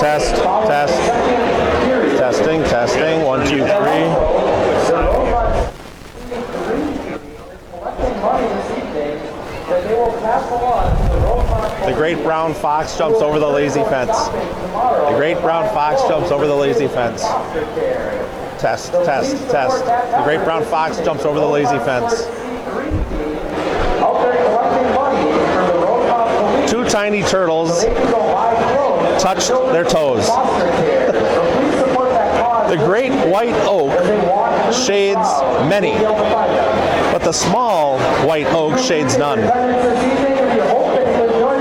test, test. Testing. 1, 2, 3. The great brown fox jumps over the lazy fence. The great brown fox jumps over the lazy fence. Test. The great brown fox jumps over the lazy fence. 2 tiny turtles touched their toes. The great white oak shades many, but the small white oak shades none.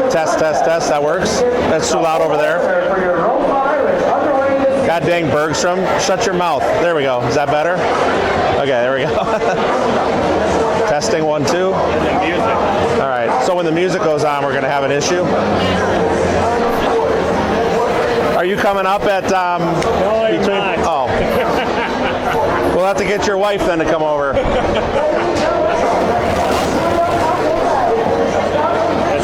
Test. That works. That's too loud over there. God dang, Bergstrom. Shut your mouth. There we go. Is that better? Okay, there we go. Testing 1, 2. All right. So when the music goes on, we're going to have an issue. Are you coming up at between? Oh. We'll have to get your wife then to come over. That's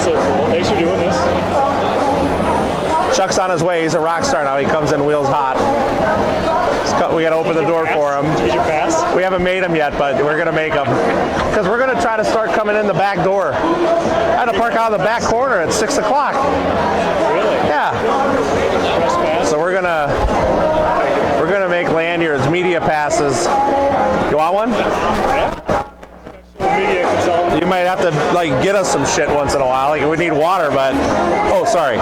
so cool. Thanks for doing this. Chuck's on his way. He's a rock star now. He comes in wheels hot. We got to open the door for him. Did you pass? We haven't made him yet, but we're going to make him. Because we're going to try to start coming in the back door. I had to park out in the back corner at 6 o'clock. Really? Yeah. So we're going to make lanyards, media passes. You want one? Yeah. Media consultant. You might have to get us some shit once in a while. We need water, but oh, sorry.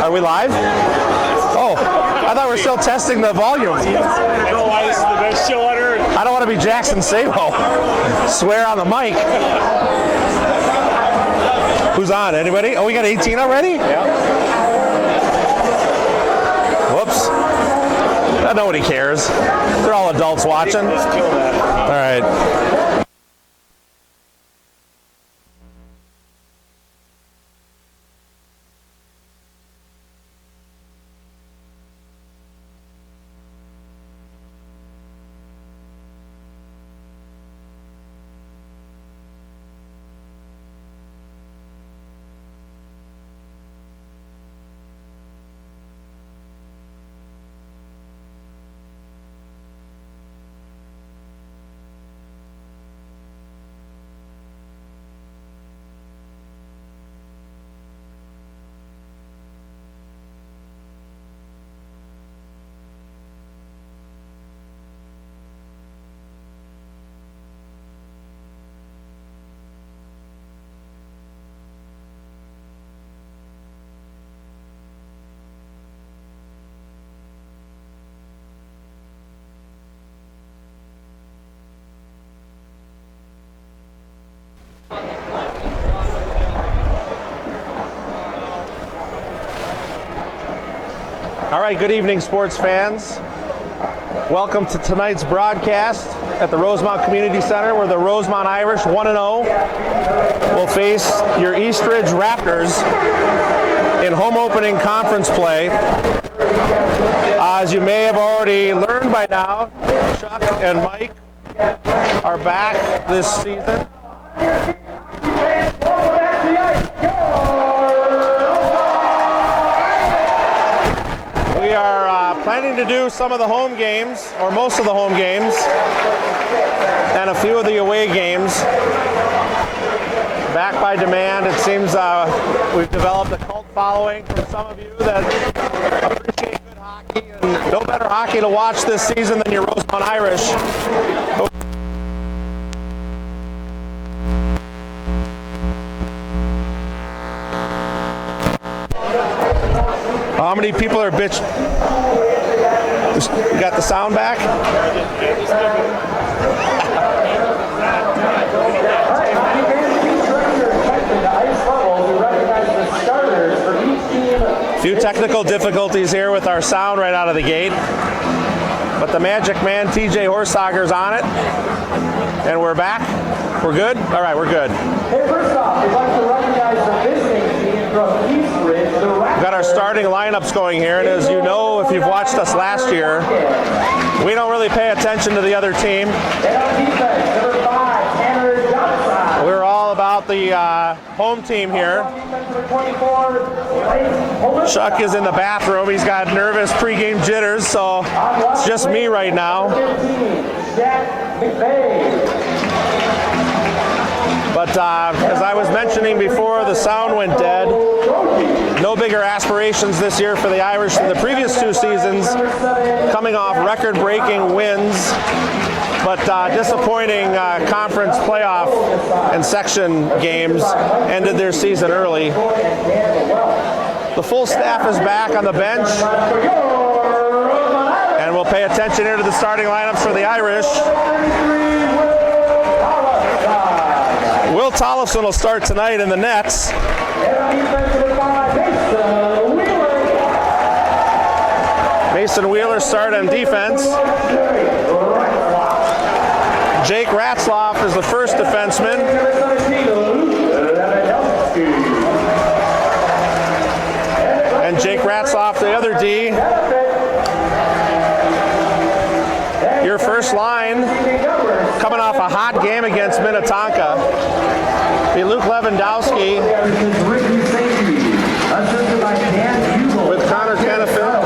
Are we live? Oh, I thought we were still testing the volume. That's why this is the best show on earth. I don't want to be Jackson Sabo. Swear on the mic. Who's on? Anybody? Oh, we got 18 already? Yeah. Whoops. Nobody cares. They're all adults watching. Let's kill that. All right. All right, good evening, sports fans. Welcome to tonight's broadcast at the Rosemount Community Center, where the Rosemount Irish 1-0 will face your Eastridge Raptors in home opening conference play. As you may have already learned by now, Chuck and Mike are back this season. We are planning to do some of the home games, or most of the home games, and a few of the away games. Back by demand. It seems we've developed a cult following from some of you that appreciate good hockey, and no better hockey to watch this season than your Rosemount Irish. How many people are bitch? You got the sound back? Few technical difficulties here with our sound right out of the gate, but the magic man TJ Horsager's on it, and we're back. We're good? All right, we're good. Hey, first off, we'd like to recognize the visiting team from Eastridge. We've got our starting lineups going here, and as you know, if you've watched us last year, we don't really pay attention to the other team. And on defense, number 5, Tanner Johnson. We're all about out the home team here. Chuck is in the bathroom. He's got nervous pregame jitters, so it's just me right now. But as I was mentioning before, the sound went dead. No bigger aspirations this year for the Irish than the previous 2 seasons, coming off record-breaking wins, but disappointing conference playoff and section games ended their season early. The full staff is back on the bench, and we'll pay attention here to the starting lineups for the Irish. Will Tollefson will start tonight in the nets. Mason Wheeler start on defense. Jake Ratzloff is the first defenseman. And Jake Ratzloff, the other D. Your first line, coming off a hot game against Minnetonka, be Luke Lewandowski with Connor Kennefield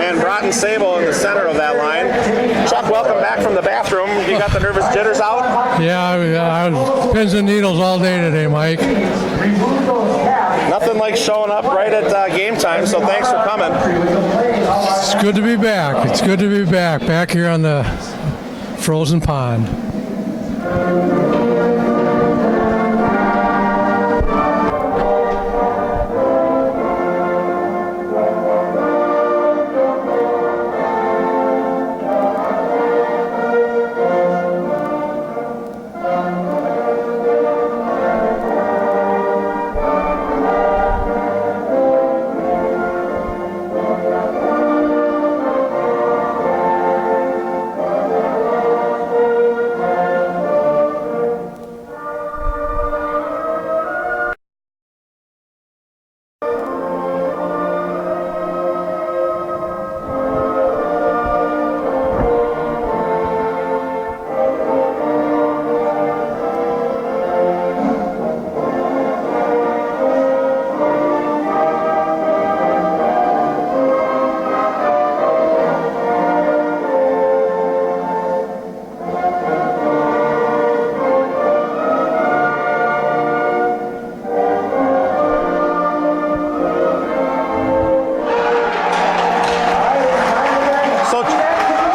and Broughton Sable in the center of that line. Chuck, welcome back from the bathroom. You got the nervous jitters out? Yeah, I was pins and needles all day today, Mike. Nothing like showing up right at game time, so thanks for coming. It's good to be back. It's good to be back here on the frozen pond.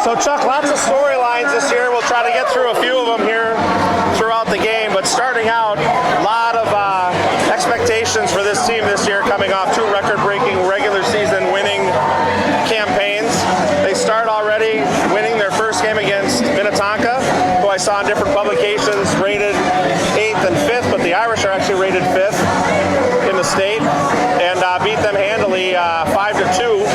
So Chuck, lots of storylines this year. We'll try to get through a few of them here throughout the game. But starting out, a lot of expectations for this team this year, coming off 2 record-breaking regular season winning campaigns. They start already winning their first game against Minnetonka, who I saw in different publications rated 8th and 5th, but the Irish are actually rated 5th in the state, and beat them handily 5-2.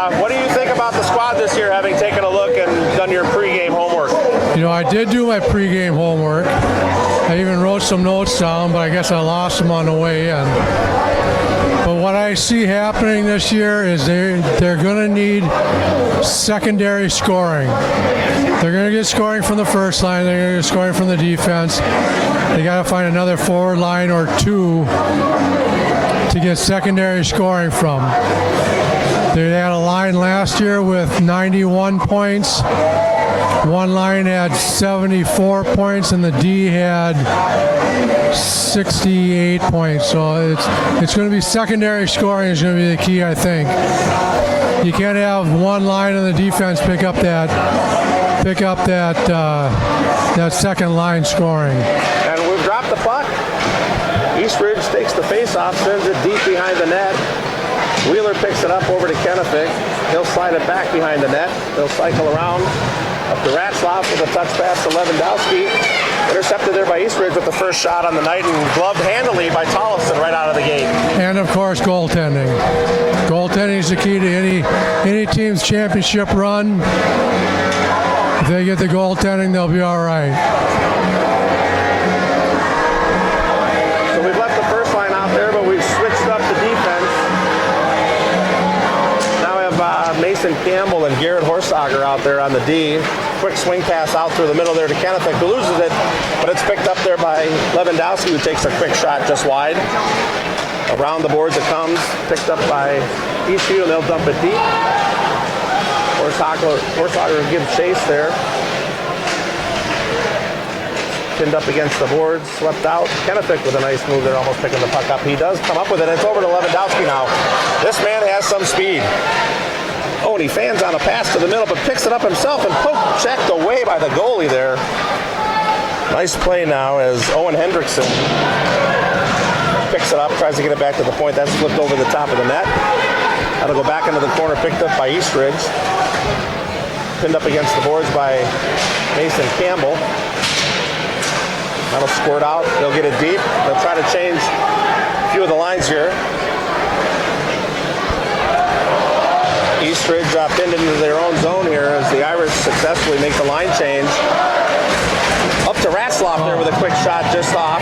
What do you think about the squad this year, having taken a look and done your pregame homework? You know, I did do my pregame homework. I even wrote some notes down, but I guess I lost them on the way in. But what I see happening this year is they're going to need secondary scoring. They're going to get scoring from the first line. They're going to get scoring from the defense. They got to find another forward line or 2 to get secondary scoring from. They had a line last year with 91 points. One line had 74 points, and the D had 68 points. So it's going to be secondary scoring is going to be the key, I think. You can't have one line on the defense pick up that second line scoring. And we've dropped the puck. Eastridge takes the face-off, sends it deep behind the net. Wheeler picks it up over to Kennefield. He'll slide it back behind the net. They'll cycle around up to Ratzloff with a touch pass to Lewandowski. Intercepted there by Eastridge with the first shot on the night, and gloved handily by Tollefson right out of the gate. And of course, goaltending. Goaltending is the key to any team's championship run. If they get the goaltending, they'll be all right. So we've left the first line out there, but we've switched up the defense. Now we have Mason Mason Campbell and Garrett Horsager out there on the D. Quick swing pass out through the middle there to Kennefic, who loses it, but it's picked up there by Lewandowski, who takes a quick shot just wide. Around the boards it comes, picked up by Eastridge, and they'll dump it deep. Horsager gives chase there. Pinned up against the boards, swept out. Kennefic with a nice move there, almost picking the puck up. He does come up with it. It's over to Lewandowski now. This man has some speed. Oh, and he fans on a pass to the middle, but picks it up himself and checked away by the goalie there. Nice play now as Owen Hendrickson picks it up, tries to get it back to the point. That's flipped over the top of the net. That'll go back into the corner, picked up by Eastridge. Pinned up against the boards by Mason Campbell. That'll squirt out. They'll get it deep. They'll try to change a few of the lines here. Eastridge pinned into their own zone here as the Irish successfully make the line change. Up to Ratzlaff there with a quick shot just off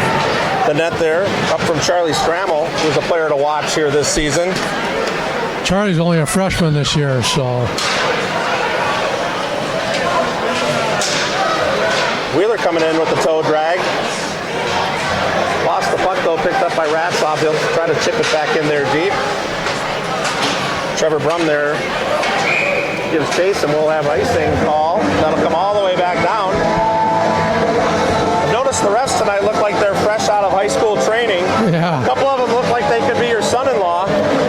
the net there. Up from Charlie Strammel, who's a player to watch here this season. Charlie's only a freshman this year, so. Wheeler coming in with the toe drag. Lost the puck though, picked up by Ratzlaff. He'll try to chip it back in there deep. Trevor Brum there gives chase, and we'll have icing call. That'll come all the way back down. I've noticed the refs tonight look like they're fresh out of high school training. Yeah. A couple of them look like they could be your son-in-law.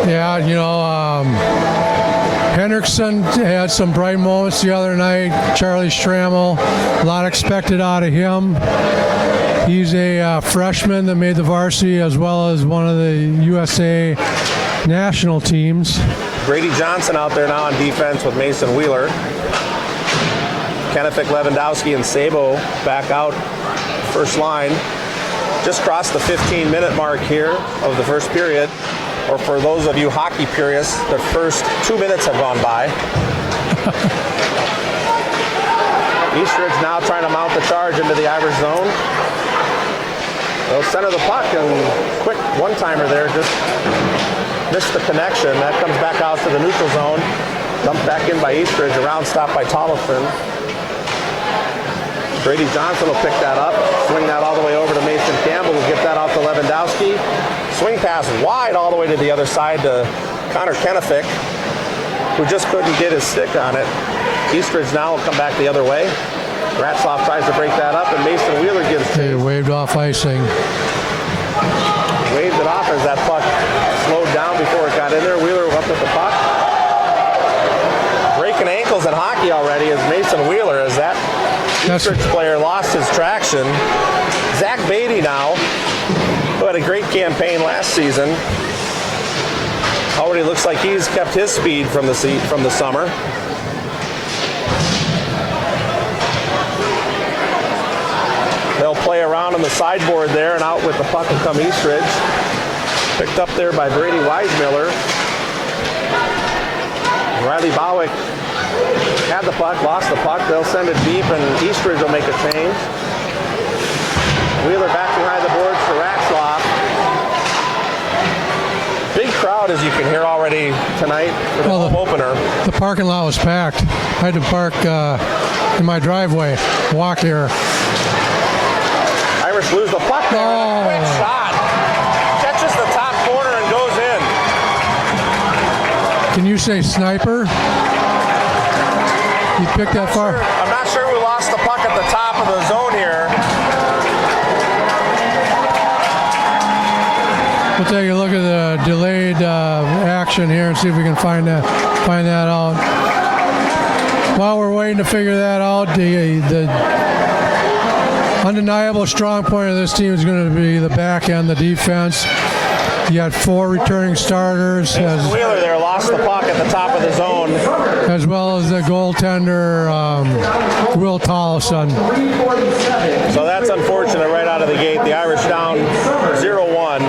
Yeah, Hendrickson had some bright moments the other night. Charlie Strammel, a lot expected out of him. He's a freshman that made the varsity as well as one of the USA national teams. Brady Johnson out there now on defense with Mason Wheeler. Kennefic, Lewandowski, and Sabo back out first line. Just crossed the 15-minute mark here of the first period. Or for those of you hockey purists, the first 2 minutes have gone by. Eastridge now trying to mount the charge into the Irish zone. They'll center the puck, and quick one-timer there, just missed the connection. That comes back out to the neutral zone. Dumped back in by Eastridge, around stop by Tollefson. Brady Johnson will pick that up, swing that all the way over to Mason Campbell, will get that out to Lewandowski. Swing pass wide all the way to the other side to Connor Kennefic, who just couldn't get his stick on it. Eastridge now will come back the other way. Ratzlaff tries to break that up, and Mason Wheeler gives They waved off icing. Waved it off as that puck slowed down before it got in there. Wheeler up with the puck. Breaking ankles in hockey already is Mason Wheeler, as that Eastridge player lost his traction. Zach Beatty now, who had a great campaign last season. Already looks like he's kept his speed from the summer. They'll play around on the sideboard there, and out with the puck will come Eastridge. Picked up there by Brady Weismiller. Riley Bowick had the puck, lost the puck. They'll send it deep, and Eastridge will make a change. Wheeler back behind the boards for Ratzlaff. Big crowd, as you can hear already tonight for the home opener. The parking lot was packed. I had to park in my driveway, walk here. Irish lose the puck there. Oh. Quick shot. Catches the top corner and goes in. Can you say sniper? He picked that far. I'm not sure who lost the puck at the top of the zone here. We'll take a look at the delayed action here and see if we can find that out. While we're waiting to figure that out, the undeniable strong point of this team is going to be the back end, the defense. You got 4 returning starters. Wheeler there lost the puck at the top of the zone. As well as the goaltender, Will Tollefson. So that's unfortunate right out of the gate. The Irish down 0-1.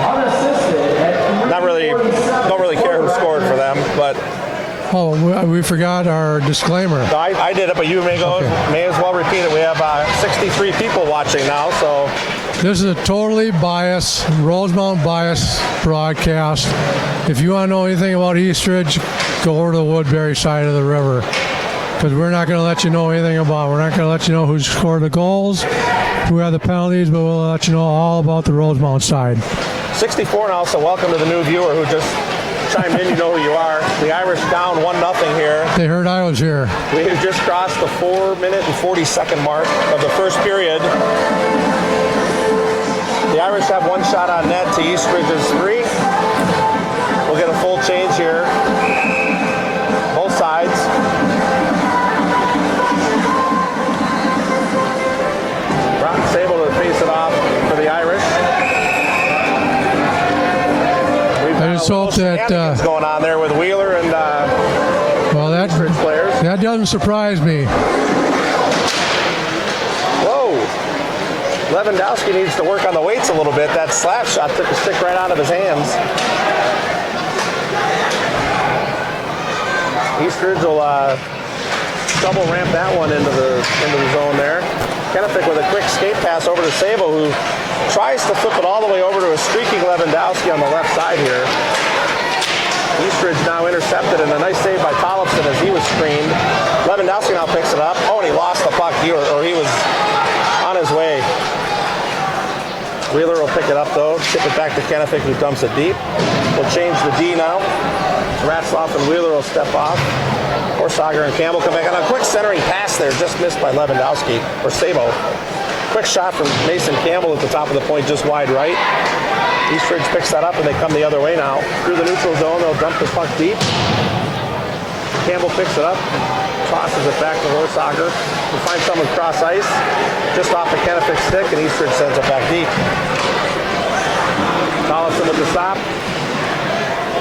Don't really care who scored for them, but... Oh, we forgot our disclaimer. I did it, but you may as well repeat it. We have 63 people watching now, so This is a totally biased, Rosemount biased broadcast. If you want to know anything about Eastridge, go over to the Woodbury side of the river. Because we're not going to let you know anything about it. We're not going to let you know who scored the goals, who had the penalties, but we'll let you know all about the Rosemount side. 64 now, so welcome to the new viewer who just chimed in. You know who you are. The Irish down 1-0 here. They heard I was here. We have just crossed the 4-minute and 40-second mark of the first period. The Irish have one shot on net to Eastridge's 3. We'll get a full change here. Both sides. Rock's able to face it off for the Irish. I just hope that going on there with Wheeler and well, Eastridge players. that doesn't surprise me. Whoa! Lewandowski needs to work on the weights a little bit. That slap shot took the stick right out of his hands. Eastridge will double ramp that one into the zone there. Kennefic with a quick skate pass over to Sabo, who tries to flip it all the way over to a streaking Lewandowski on the left side here. Eastridge now intercepted, and a nice save by Tollefson as he was screened. Lewandowski now picks it up. Oh, and he lost the puck, or he was on his way. Wheeler will pick it up, though. Tip it back to Kennefic, who dumps it deep. We'll change the D now. Ratzloff and Wheeler will step off. Horsager and Campbell come back on a quick centering pass there, just missed by Lewandowski, or Sabo. Quick shot from Mason Campbell at the top of the point, just wide right. Eastridge picks that up, and they come the other way now. Through the neutral zone, they'll dump the puck deep. Campbell picks it up, tosses it back to Horsager. We'll find someone cross ice, just off the Kennefic stick, and Eastridge sends it back deep. Tollefson with the stop.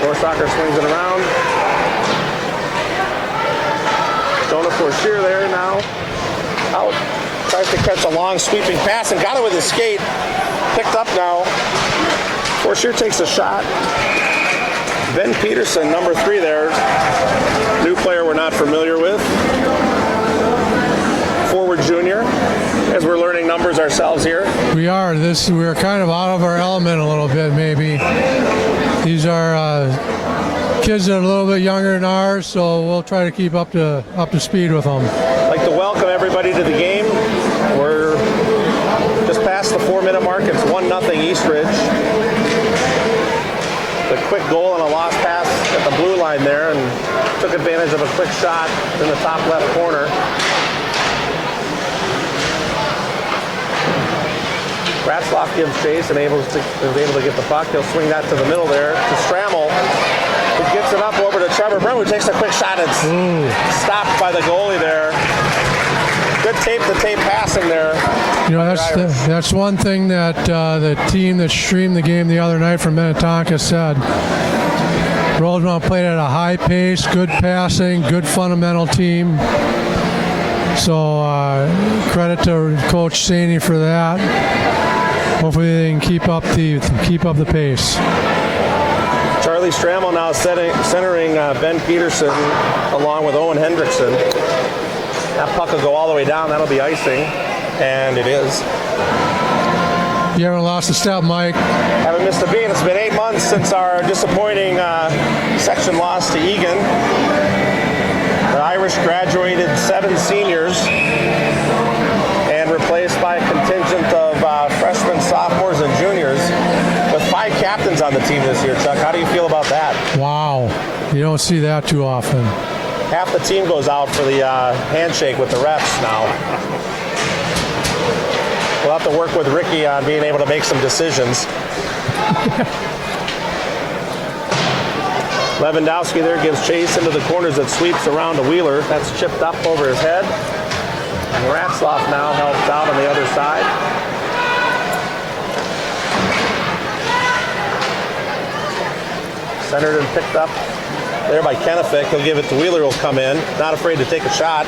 Horsager swings it around. Jonah Forcier there now. Out. Tries to catch a long sweeping pass and got it with his skate. Picked up now. Forcier takes a shot. Ben Peterson, number 3 there. New player we're not familiar with. Forward junior. As we're learning numbers ourselves here. We're kind of out of our element a little bit, maybe. These are kids that are a little bit younger than ours, so we'll try to keep up to speed with them. I'd like to welcome everybody to the game. We're just past the 4-minute mark. It's 1-0 Eastridge. The quick goal and a lost pass at the blue line there, and took advantage of a quick shot in the top left corner. Ratzloff gives chase and is able to get the puck. He'll swing that to the middle there to Strammel. He gets it up over to Trevor Brim, who takes a quick shot. It's stopped by the goalie there. Good tape-to-tape passing there. You know, that's one thing that the team that streamed the game the other night from Minnetonka said. Rosemount played at a high pace, good passing, good fundamental team. So credit to Coach Saney for that. Hopefully they can keep up the pace. Charlie Strammel now centering Ben Peterson along with Owen Hendrickson. That puck will go all the way down. That'll be icing, and it is. You haven't lost a step, Mike. Haven't missed a beat. It's been 8 months since our disappointing section loss to Egan. The Irish graduated 7 seniors and replaced by a contingent of freshmen, sophomores, and juniors, with 5 captains on the team this year. Chuck, how do you feel about that? Wow. You don't see that too often. Half the team goes out for the handshake with the refs now. We'll have to work with Ricky on being able to make some decisions. Lewandowski there gives chase into the corners that sweeps around to Wheeler. That's chipped up over his head. And Ratzloff now helps out on the other side. Centered and picked up there by Kennefic. He'll give it to Wheeler, who'll come in. Not afraid to take a shot.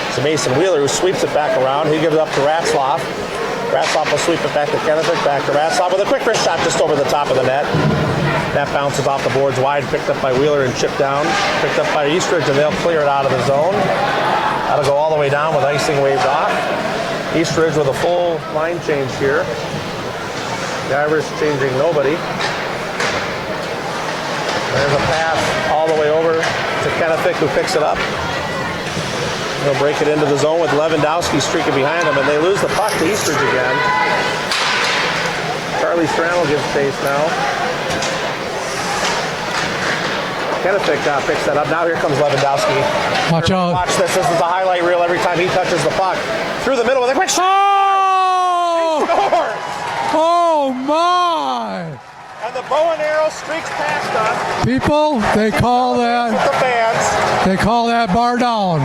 It's Mason Wheeler who sweeps it back around. He gives it up to Ratzloff. Ratzloff will sweep it back to Kennefic, back to Ratzloff with a quick wrist shot just over the top of the net. That bounces off the boards wide, picked up by Wheeler and chipped down. Picked up by Eastridge, and they'll clear it out of the zone. That'll go all the way down with icing waved off. Eastridge with a full line change here. The Irish changing nobody. There's a pass all the way over to Kennefic, who picks it up. He'll break it into the zone with Lewandowski streaking behind him, and they lose the puck to Eastridge again. Charlie Strammel gives chase now. Kennefic picks that up. Now here comes Lewandowski. Watch out. Watch this. This is a highlight reel every time he touches the puck. Through the middle with a quick shot. Oh! Scores! Oh my! And the bow and arrow streaks past us. People, they call With that bar down.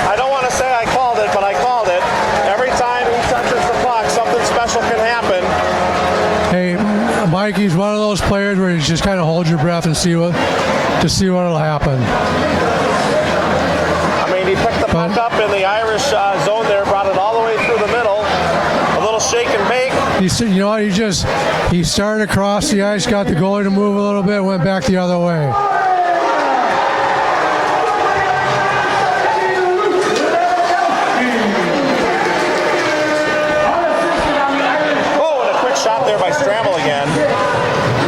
I don't want to say I called it, but I called it. Every time he touches the puck, something special can happen. Hey, Mikey's one of those players where you just kind of hold your breath and see what'll happen. I mean, he picked the puck up in the Irish zone there, brought it all the way through the middle. A little shake and bake. You know what? He started across the ice, got the goalie to move a little bit, went back the other way. Oh, and a quick shot there by Strammel again.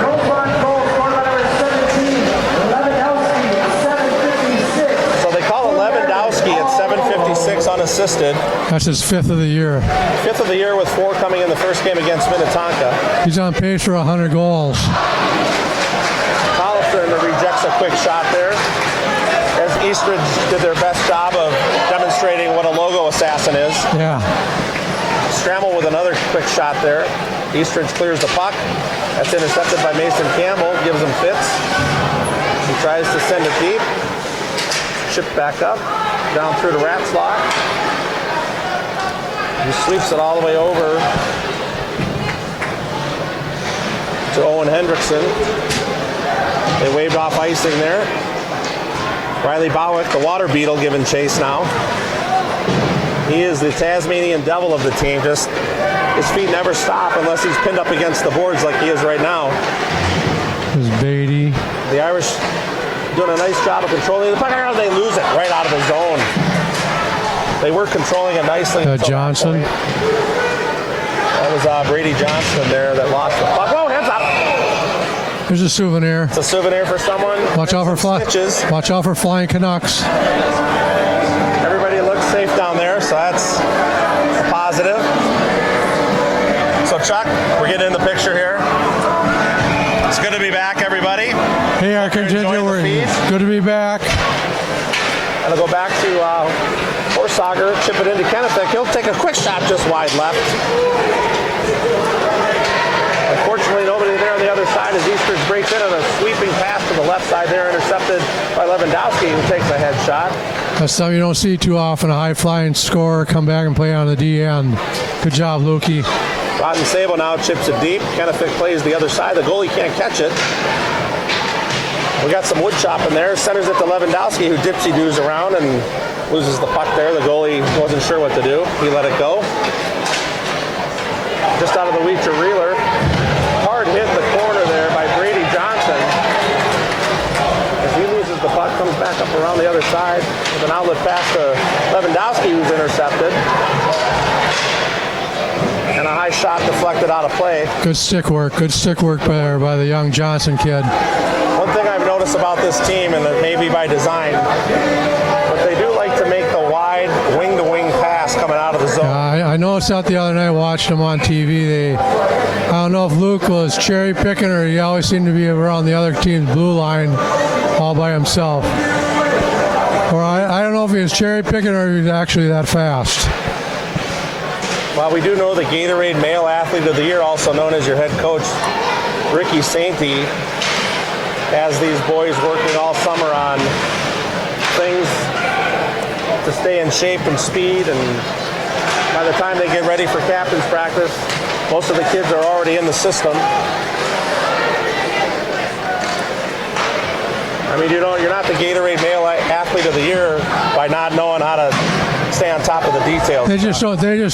Rosemount goal scored by number 17, Lewandowski, 7:56. So they call it Lewandowski at 7:56 unassisted. That's his 5th of the year. 5th of the year with 4 coming in the first game against Minnetonka. He's on pace for 100 goals. Collison rejects a quick shot there, as Eastridge did their best job of demonstrating what a logo assassin is. Yeah. Strammel with another quick shot there. Eastridge clears the puck. That's intercepted by Mason Campbell, gives him fits. He tries to send it deep. Chipped back up, down through to Ratzlock. He sweeps it all the way over to Owen Hendrickson. They waved off icing there. Riley Bowick, the water beetle, giving chase now. He is the Tasmanian devil of the team. Just his feet never stop unless he's pinned up against the boards like he is right now. There's Beatty. The Irish doing a nice job of controlling the puck. They lose it right out of the zone. They were controlling it nicely. Johnson. That was Brady Johnson there that lost the puck. Oh, hands up! There's a souvenir. It's a souvenir for someone. Watch out for stitches. Watch out for flying Canucks. Everybody looks safe down there, so that's a positive. So Chuck, we're getting in the picture here. It's good to be back, everybody. Hey, our contingent, we're good to be back. And I'll go back to Horsager, chip it into Kennefic. He'll take a quick shot just wide left. Unfortunately, nobody there on the other side as Eastridge breaks in on a sweeping pass to the left side there, intercepted by Lewandowski, who takes a head shot. That's something you don't see too often, a high-flying scorer come back and play on the D end. Good job, Lukey. Rotten Sabo now chips it deep. Kennefic plays the other side. The goalie can't catch it. We got some wood chop in there. Centers it to Lewandowski, who dipsy-doos around and loses the puck there. The goalie wasn't sure what to do. He let it go. Just out of the Weecher reeler. Hard hit in the corner there by Brady Johnson. As he loses the puck, comes back up around the other side with an outlet pass to Lewandowski, who's intercepted. And a high shot deflected out of play. Good stick work there by the young Johnson kid. One thing I've noticed about this team, and it may be by design, but they do like to make the wide wing-to-wing pass coming out of the zone. I noticed that the other night watching them on TV. I don't know if Luke was cherry picking or he always seemed to be around the other team's blue line all by himself. Or I don't know if he was cherry picking or he was actually that fast. Well, we do know the Gatorade Male Athlete of the Year, also known as your head coach, Ricky Sainty, has these boys working all summer on things to stay in shape and speed, and by the time they get ready for captain's practice, most of the kids are already in the system. I mean, you're not the Gatorade Male Athlete of the Year by not knowing how to stay on top of the details. They just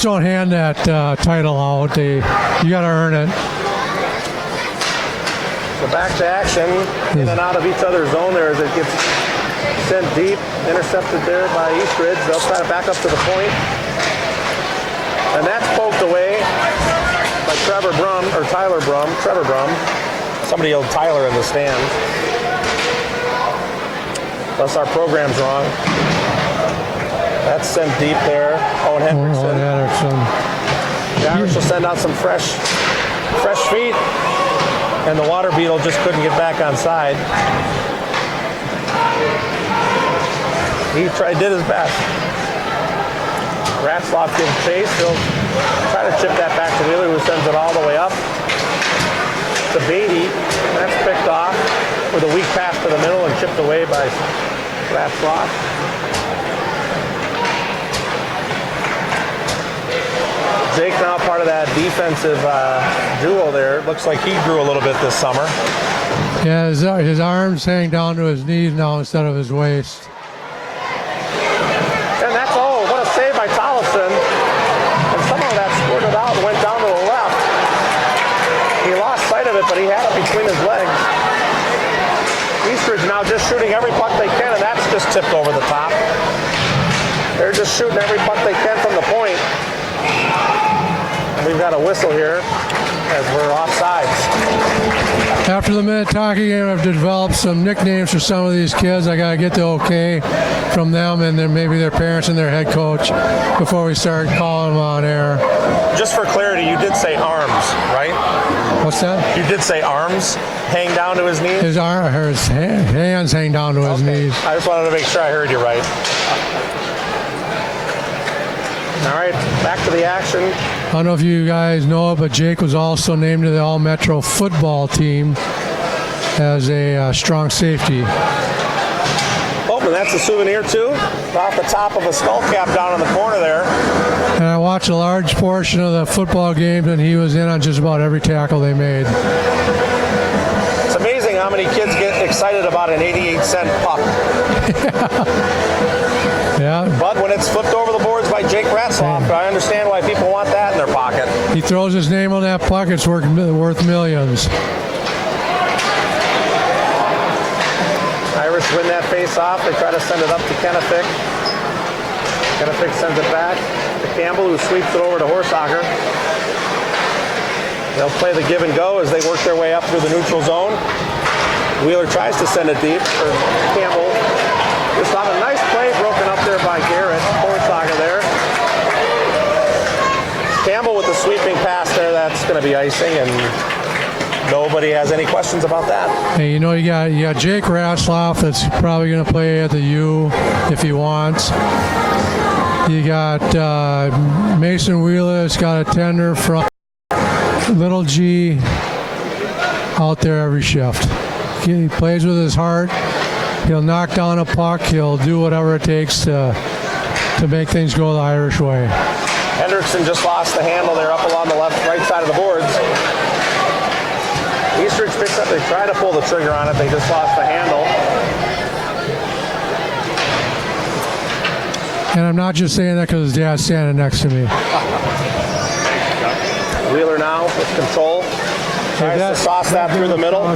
don't hand that title out. You got to earn it. So back to action, in and out of each other's zone there as it gets sent deep, intercepted there by Eastridge. They'll try to back up to the point. And that's poked away by Trevor Brum. Somebody yelled Tyler in the stands. Unless our program's wrong. That's sent deep there. Owen Hendrickson. The Irish will send out some fresh feet. And the water beetle just couldn't get back on side. He did his best. Ratzloff gives chase. He'll try to chip that back to Wheeler, who sends it all the way up to Beatty. That's picked off with a weak pass to the middle and chipped away by Ratzloff. Jake now part of that defensive duo there. Looks like he grew a little bit this summer. Yeah, his arms hang down to his knees now instead of his waist. And that's, what a save by Tollefson. And somehow that squirted out and went down to the left. He lost sight of it, but he had it between his legs. Eastridge now just shooting every puck they can, and that's just tipped over the top. They're just shooting every puck they can from the point. And we've got a whistle here as we're offsides. After the Minnetonka game, I've developed some nicknames for some of these kids. I got to get the okay from them and then maybe their parents and their head coach before we start calling them on air. Just for clarity, you did say arms, right? What's that? You did say arms hang down to his knees? His hands hang down to his knees. I just wanted to make sure I heard you right. All right, back to the action. I don't know if you guys know it, but Jake was also named to the All-Metro football team as a strong safety. Oh, and that's a souvenir too. Off the top of a skull cap down in the corner there. And I watched a large portion of the football games, and he was in on just about every tackle they made. It's amazing how many kids get excited about an 88-cent puck. Yeah. But when it's flipped over the boards by Jake Ratzloff, I understand why people want that in their pocket. He throws his name on that puck, it's worth millions. Irish win that face-off. They try to send it up to Kennefick. Kennefick sends it back to Campbell, who sweeps it over to Horsacher. They'll play the give and go as they work their way up through the neutral zone. Wheeler tries to send it deep for Campbell. Just on a nice play broken up there by Garrett. Horsacher there. Campbell with the sweeping pass there. That's going to be icing, and nobody has any questions about that. Hey, you got Jake Ratzloff that's probably going to play at the U if he wants. You got Mason Wheeler that's got a tender from Little G out there every shift. He plays with his heart. He'll knock down a puck. He'll do whatever it takes to make things go the Irish way. Hendrickson just lost the handle there up along the right side of the boards. Eastridge picks up. They try to pull the trigger on it. They just lost the handle. And I'm not just saying that because his dad's standing next to me. Wheeler now with control. Tries to sauce that through the middle.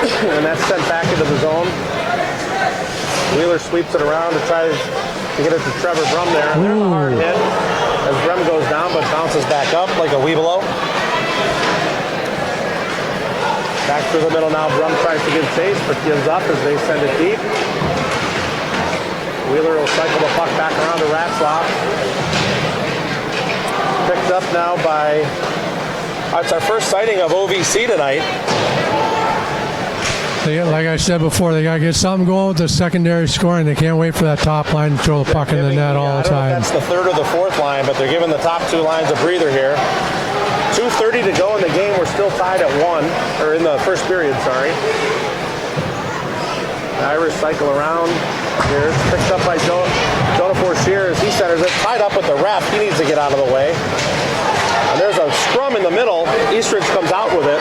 And that's sent back into the zone. Wheeler sweeps it around to try to get it to Trevor Brum there. And there's a hard hit as Brum goes down but bounces back up like a Weebelo. Back through the middle now. Brum tries to give chase but gives up as they send it deep. Wheeler will cycle the puck back around to Ratzloff. Picked up now by... it's our first sighting of OVC tonight. Like I said before, they got to get something going with the secondary scoring. They can't wait for that top line to throw the puck in the net all the time. I don't know if that's the third or the fourth line, but they're giving the top two lines a breather here. 2:30 to go in the game. We're still tied at 1, or in the first period, sorry. The Irish cycle around here. It's picked up by Jonah Forcier as he centers it. Tied up with the ref. He needs to get out of the way. And there's a scrum in the middle. Eastridge comes out with it.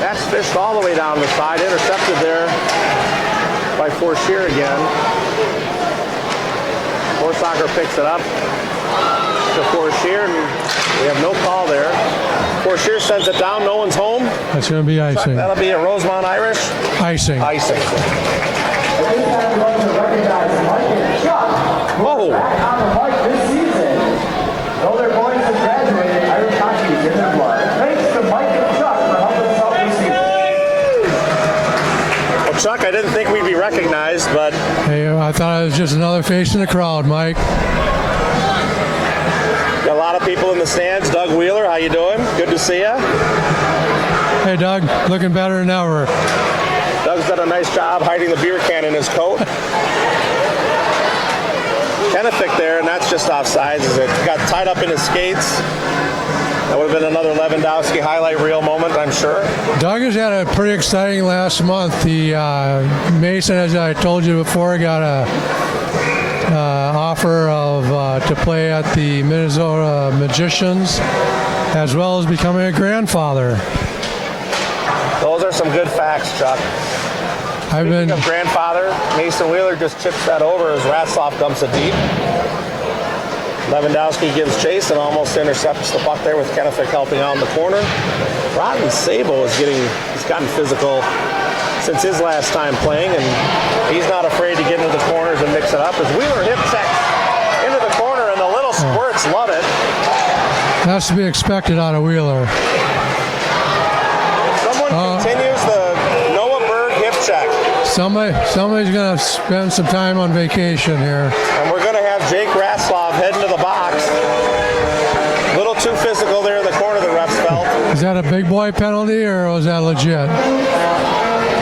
That's fished all the way down the side. Intercepted there by Forcier again. Horsacher picks it up to Forcier, and we have no call there. Forcier sends it down. No one's home. That's going to be icing. That'll be a Rosemount Irish. Icing. Icing. At this time, we'd like to recognize Mike and Chuck just another face in the crowd, Mike. Got a lot of people in the stands. Doug Wheeler, how you doing? Good to see you. Hey, Doug, looking better than ever. Doug's done a nice job hiding the beer can in his coat. Kennefic there, and that's just offsides. It got tied up in his skates. That would have been another Lewandowski highlight reel moment, I'm sure. Doug has had a pretty exciting last month. The Mason, as I told you before, got a offer of to play at the Minnesota Magicians, as well as becoming a grandfather. Those are some good facts, Chuck. Speaking of grandfather, Mason Wheeler just chips that over as Ratzloff dumps it deep. Lewandowski gives chase and almost intercepts the puck there with Kennefic helping out in the corner. Rotten Sabo he's gotten physical since his last time playing, and he's not afraid to get into the corners and mix it up. As Wheeler hip checks into the corner, and the little squirts love it. That's to be expected out of Wheeler. Someone continues the Noah Berg hip check. Somebody's going to spend some time on vacation here. And we're going to have Jake Ratzloff head into the box. A little too physical there in the corner, the refs felt. Is that a big boy penalty, or was that legit?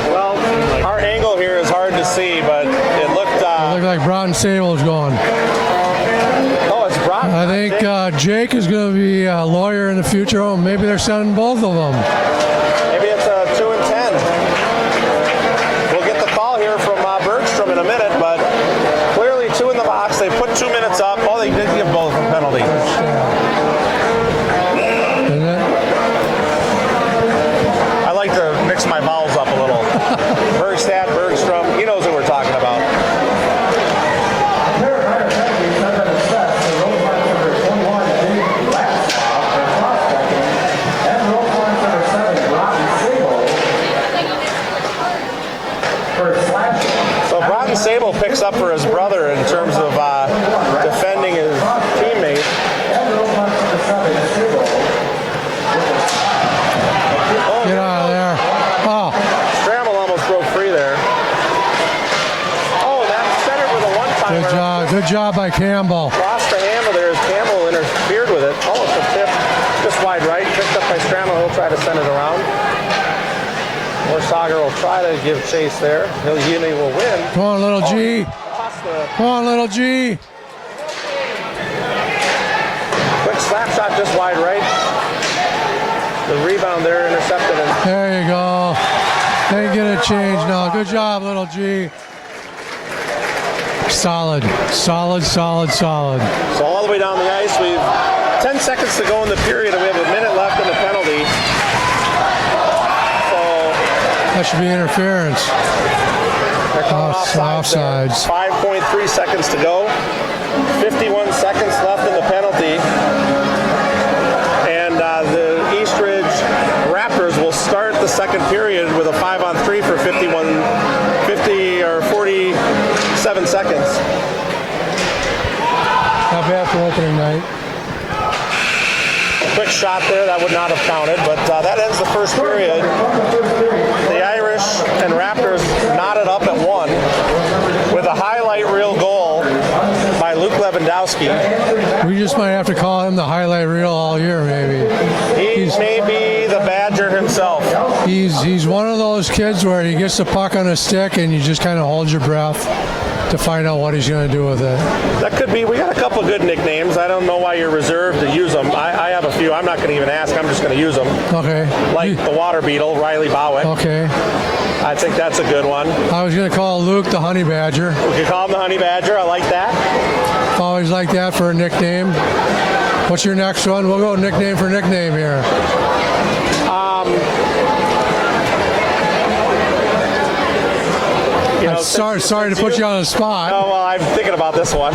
Well, our angle here is hard to see, but it looked... It looked like Broughton Sable's going. Oh, it's Broughton. I think Jake is going to be a lawyer in the future. Oh, maybe they're sending both of them. Maybe it's a 2 and 10. We'll get the call here from Bergstrom in a minute, but clearly 2 in the box. They put 2 minutes up. Oh, they did give both a penalty. I like to mix my vowels up a little. Bergstad, Bergstrom, he knows what we're talking about. Sable picks up for his brother in terms of defending his teammate. Get out of there. Oh. Stramel almost broke free there. Oh, that's centered with a one-timer. Good job by Campbell. Lost the handle there as Campbell interfered with it. Almost a tip. Just wide right. Picked up by Stramel. He'll try to send it around. Sager will try to give chase there. He will win. Come on, little G. Come on, little G. Quick slap shot just wide right. The rebound there intercepted him. There you go. They get a change now. Good job, little G. Solid. So all the way down the ice, we've 10 seconds to go in the period, and we have a minute left in the penalty. That should be interference. Offsides. 5.3 seconds to go. 51 seconds left in the penalty. And the Eastridge Raptors will start the second period with a 5-on-3 for 47 seconds. Not bad for opening night. Quick shot there, that would not have counted, but that ends the first period. The Irish and Raptors knotted up at 1 with a highlight reel goal by Luke Lewandowski. We just might have to call him the highlight reel all year, maybe. He's maybe the Badger himself. He's one of those kids where he gets the puck on a stick and you just kind of hold your breath to find out what he's going to do with it. That could be. We got a couple good nicknames. I don't know why you're reserved to use them. I have a few. I'm not going to even ask. I'm just going to use them. Okay. Like the water beetle, Riley Bowick. Okay. I think that's a good one. I was going to call Luke the Honey Badger. We could call him the Honey Badger. I like that. Always like that for a nickname. What's your next one? We'll go nickname for nickname here. Sorry to put you on the spot. Oh, well, I'm thinking about this one.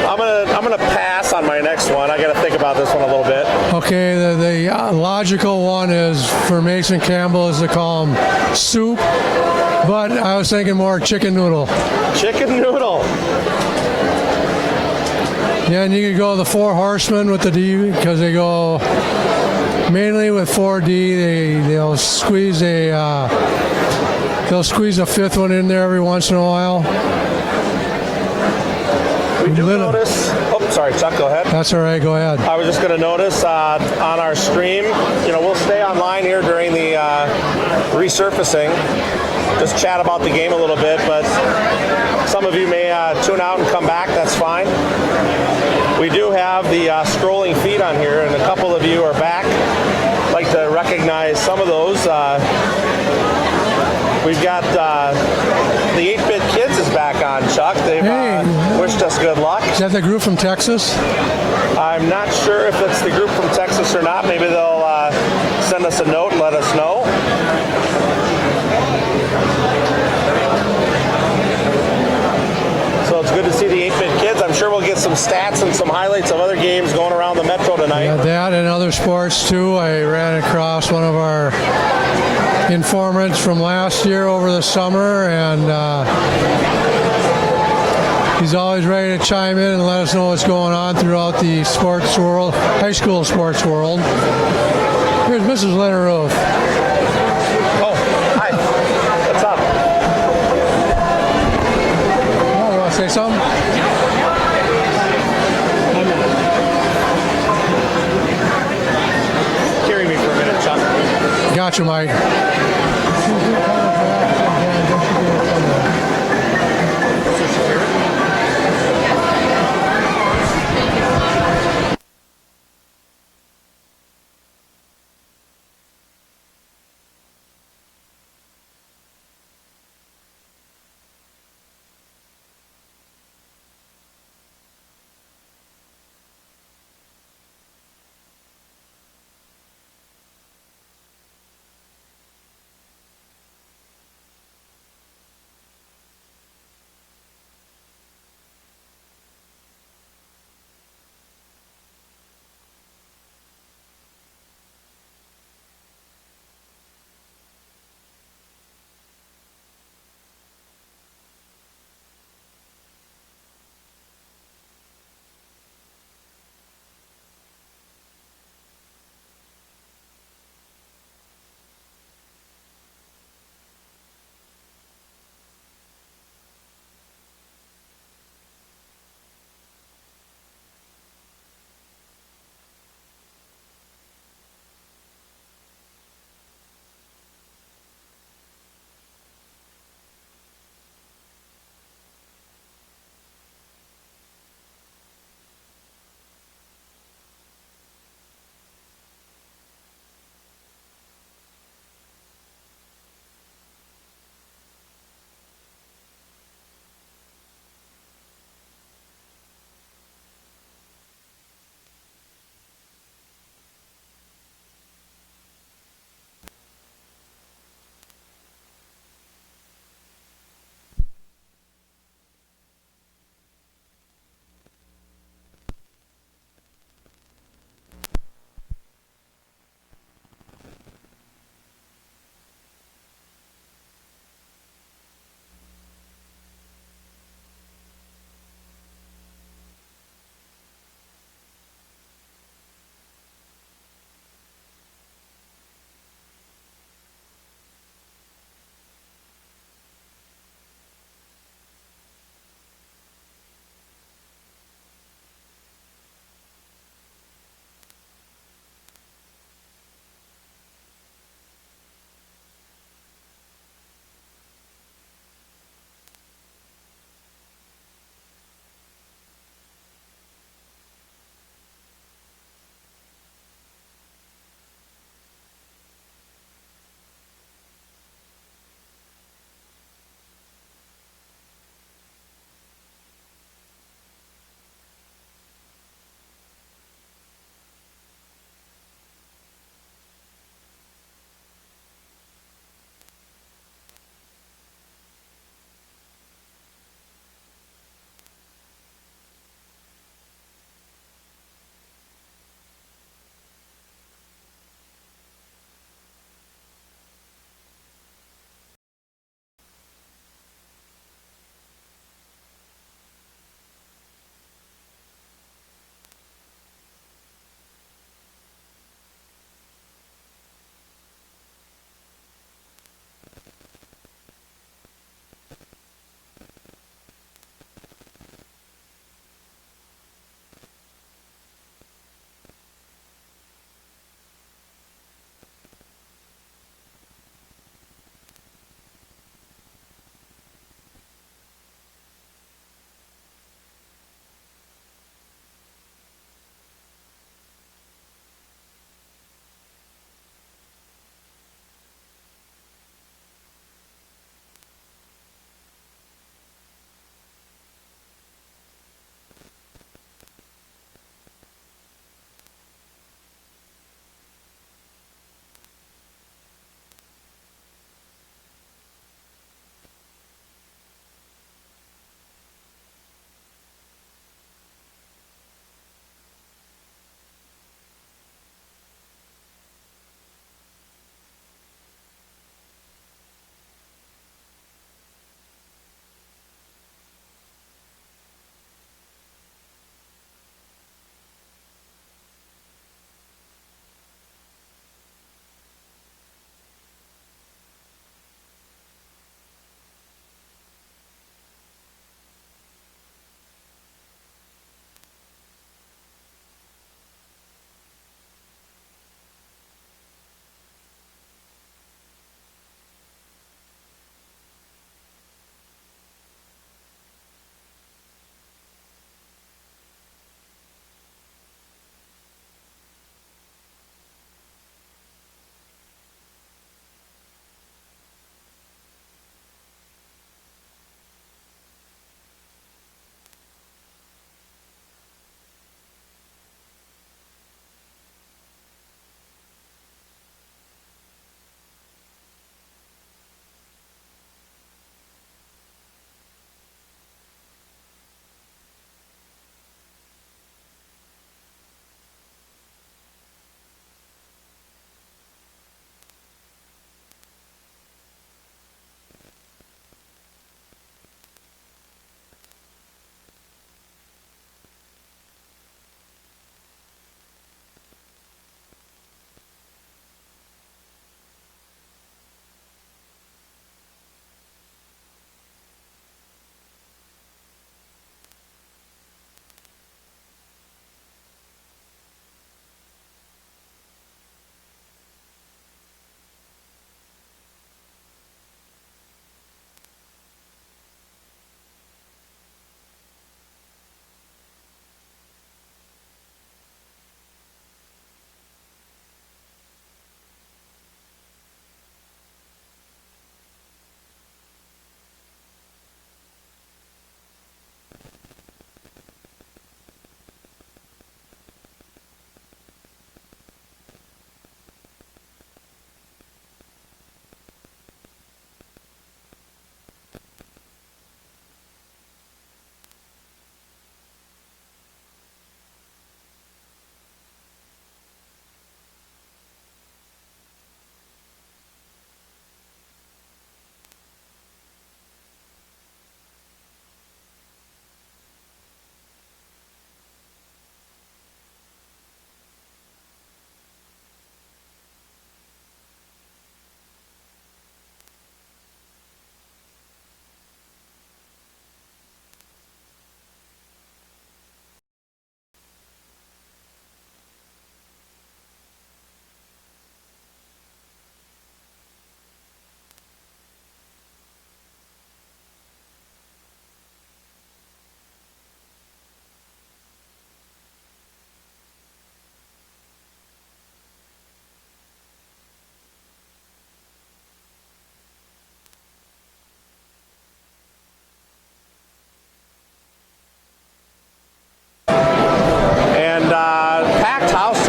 I'm gonna pass on my next one. I got to think about this one a little bit. Okay, the logical one is for Mason Campbell is to call him soup, but I was thinking more chicken noodle. Chicken noodle. Yeah, and you could go the Four Horsemen with the D because they go mainly with 4D. They'll squeeze a they'll squeeze a fifth one in there every once in a while. We do Little- notice. Oh, sorry, Chuck. Go ahead. That's all right. Go ahead. I was just going to notice on our stream, we'll stay online here during the resurfacing, just chat about the game a little bit, but some of you may tune out and come back. That's fine. We do have the scrolling feed on here, and a couple of you are back. I'd like to recognize some of those. We've got the 8-Bit Kids is back on, Chuck. They've wished us good luck. Is that the group from Texas? I'm not sure if it's the group from Texas or not. Maybe they'll send us a note and let us know. So it's good to see the 8-Bit Kids. I'm sure we'll get some stats and some highlights of other games going around the Metro tonight. Yeah, that and other sports too. I ran across one of our informants from last year over the summer, and he's always ready to chime in and let us know what's going on throughout the sports world, high school sports world. Here's Mrs. Leonard Roth. Oh, hi. What's up? Oh, you want to say something? Carry me for a minute, Chuck. Gotcha, Mike.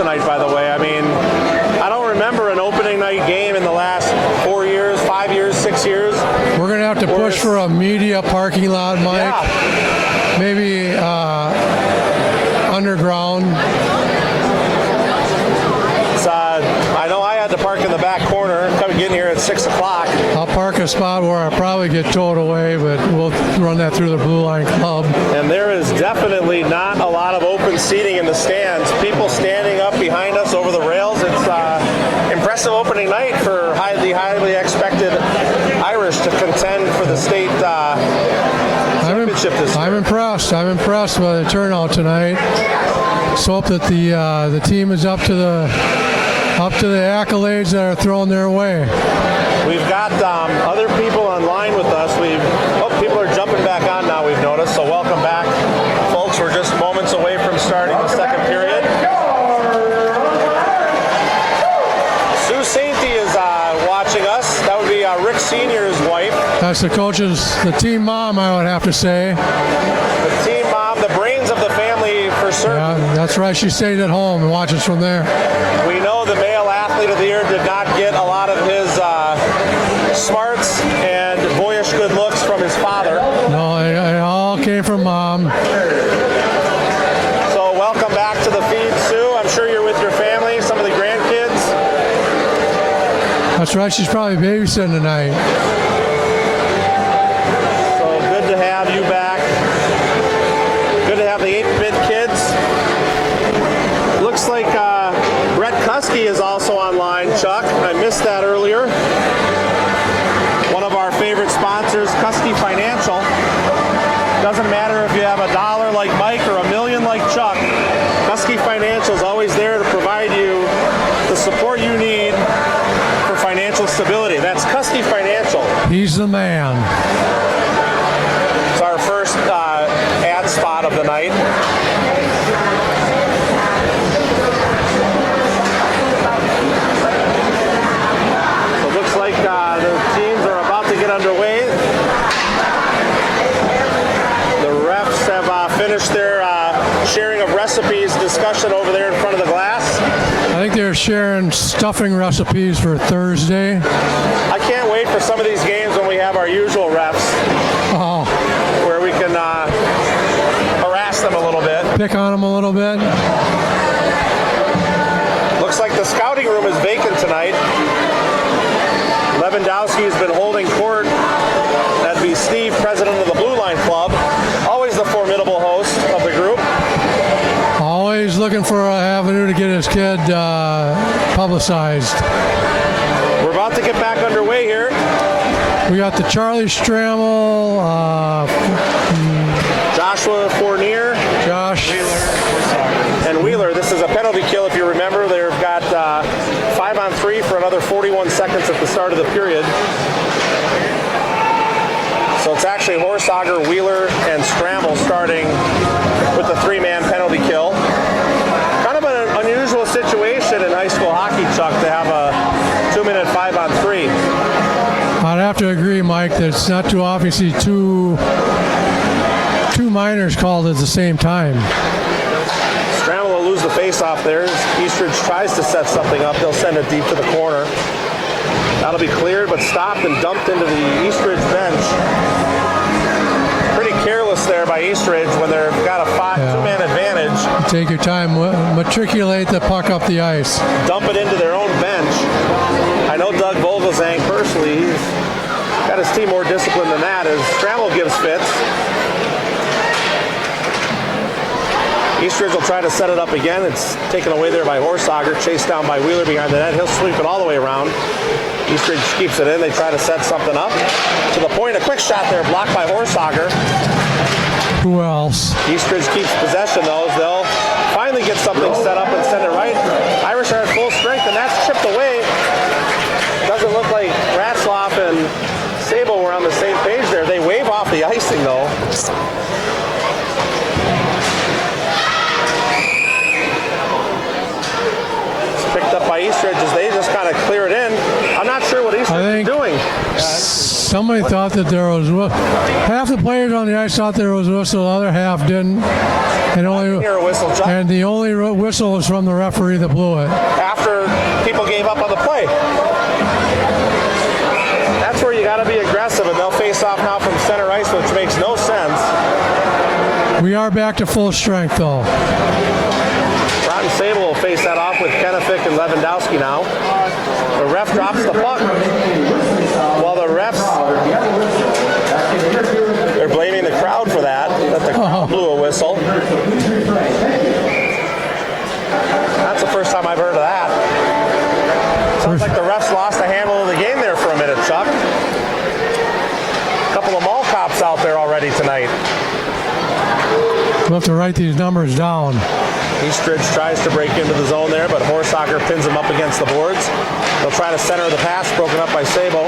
tonight, by the way. I mean, I don't remember an opening night game in the last 4 years, 5 years, 6 years. We're going to have to push for a media parking lot, Mike. Yeah. Maybe underground. I know I had to park in the back corner, getting here at 6 o'clock. I'll park a spot where I'll probably get towed away, but we'll run that through the Blue Line Club. And there is definitely not a lot of open seating in the stands. People standing up behind us over the rails. It's impressive opening night for the highly expected Irish to contend for the state championship this year. I'm impressed. I'm impressed by the turnout tonight. Let's hope that the team is up to the accolades that are thrown their way. We've got other people online with us. People are jumping back on now, we've noticed, so welcome back. Folks, we're just moments away from starting the second period. Sue Sainty is watching us. That would be Rick Sr.'s wife. That's the team mom, I would have to say. The team mom, the brains of the family for certain. Yeah, that's right. She stayed at home and watches from there. We know the male athlete of the year did not get a lot of his smarts and boyish good looks from his father. No, it all came from mom. So welcome back to the feed, Sue. I'm sure you're with your family, some of the grandkids. That's right. She's probably babysitting tonight. So good to have you back. Good to have the 8-bit kids. Looks like Brett Kuski is also online, Chuck. I missed that earlier. One of our favorite sponsors, Kuski Financial. Doesn't matter if you have $1 like Mike or $1 million like Chuck. Kuski Financial is always there to provide you the support you need for financial stability. That's Kuski Financial. He's the man. It's our first ad spot of the night. So it looks like the teams are about to get underway. The refs have finished their sharing of recipes discussion over there in front of the glass. I think they're sharing stuffing recipes for Thursday. I can't wait for some of these games when we have our usual refs, where we can harass them a little bit. Pick on them a little bit. Looks like the scouting room is vacant tonight. Lewandowski has been holding court. That'd be Steve, president of the Blue Line Club. Always the formidable host of the group. Always looking for an avenue to get his kid publicized. We're about to get back underway here. We got the Charlie Strammel, Joshua Fournier, Josh, and Wheeler. This is a penalty kill, if you remember. They've got 5-on-3 for another 41 seconds at the start of the period. So it's actually Horsager, Wheeler, and Strammel starting with the 3-man penalty kill. Kind of an unusual situation in high school hockey, Chuck, to have a 2-minute 5-on-3. I'd have to agree, Mike, that it's not too obviously two minors called at the same time. Strammel will lose the face-off there. Eastridge tries to set something up. They'll send it deep to the corner. That'll be cleared, but stopped and dumped into the Eastridge bench. Pretty careless there by Eastridge when they've got a 2-man advantage. Take your time, matriculate the puck up the ice. Dump it into their own bench. I know Doug Vogelzang personally, he's got his team more disciplined than that as Strammel gives fits. Eastridge will try to set it up again. It's taken away there by Horsager, chased down by Wheeler behind the net. He'll sweep it all the way around. Eastridge keeps it in. They try to set something up. To the point, a quick shot there, blocked by Horsager. Who else? Eastridge keeps possession, though. They'll finally get something set up and send it right. Irish are at full strength, and that's chipped away. Doesn't look like Ratzlaff and Sable were on the same page there. They wave off the icing, though. Picked up by Eastridge as they just kind of clear it in. I'm not sure what Eastridge is doing. Somebody thought that there was half the players on the ice thought there was a whistle, the other half didn't. Hear a whistle, Chuck. And the only whistle was from the referee that blew it. After people gave up on the play. That's where you got to be aggressive, and they'll face off now from center ice, which makes no sense. We are back to full strength, though. Rotten Sable will face that off with Kenefick and Lewandowski now. The ref drops the puck. While the refs, they're blaming the crowd for that the crowd blew a whistle. That's the first time I've heard of that. Sounds like the refs lost the handle of the game there for a minute, Chuck. A couple of mall cops out there already tonight. We'll have to write these numbers down. Eastridge tries to break into the zone there, but Horsager pins him up against the boards. They'll try to center the pass, broken up by Sabo.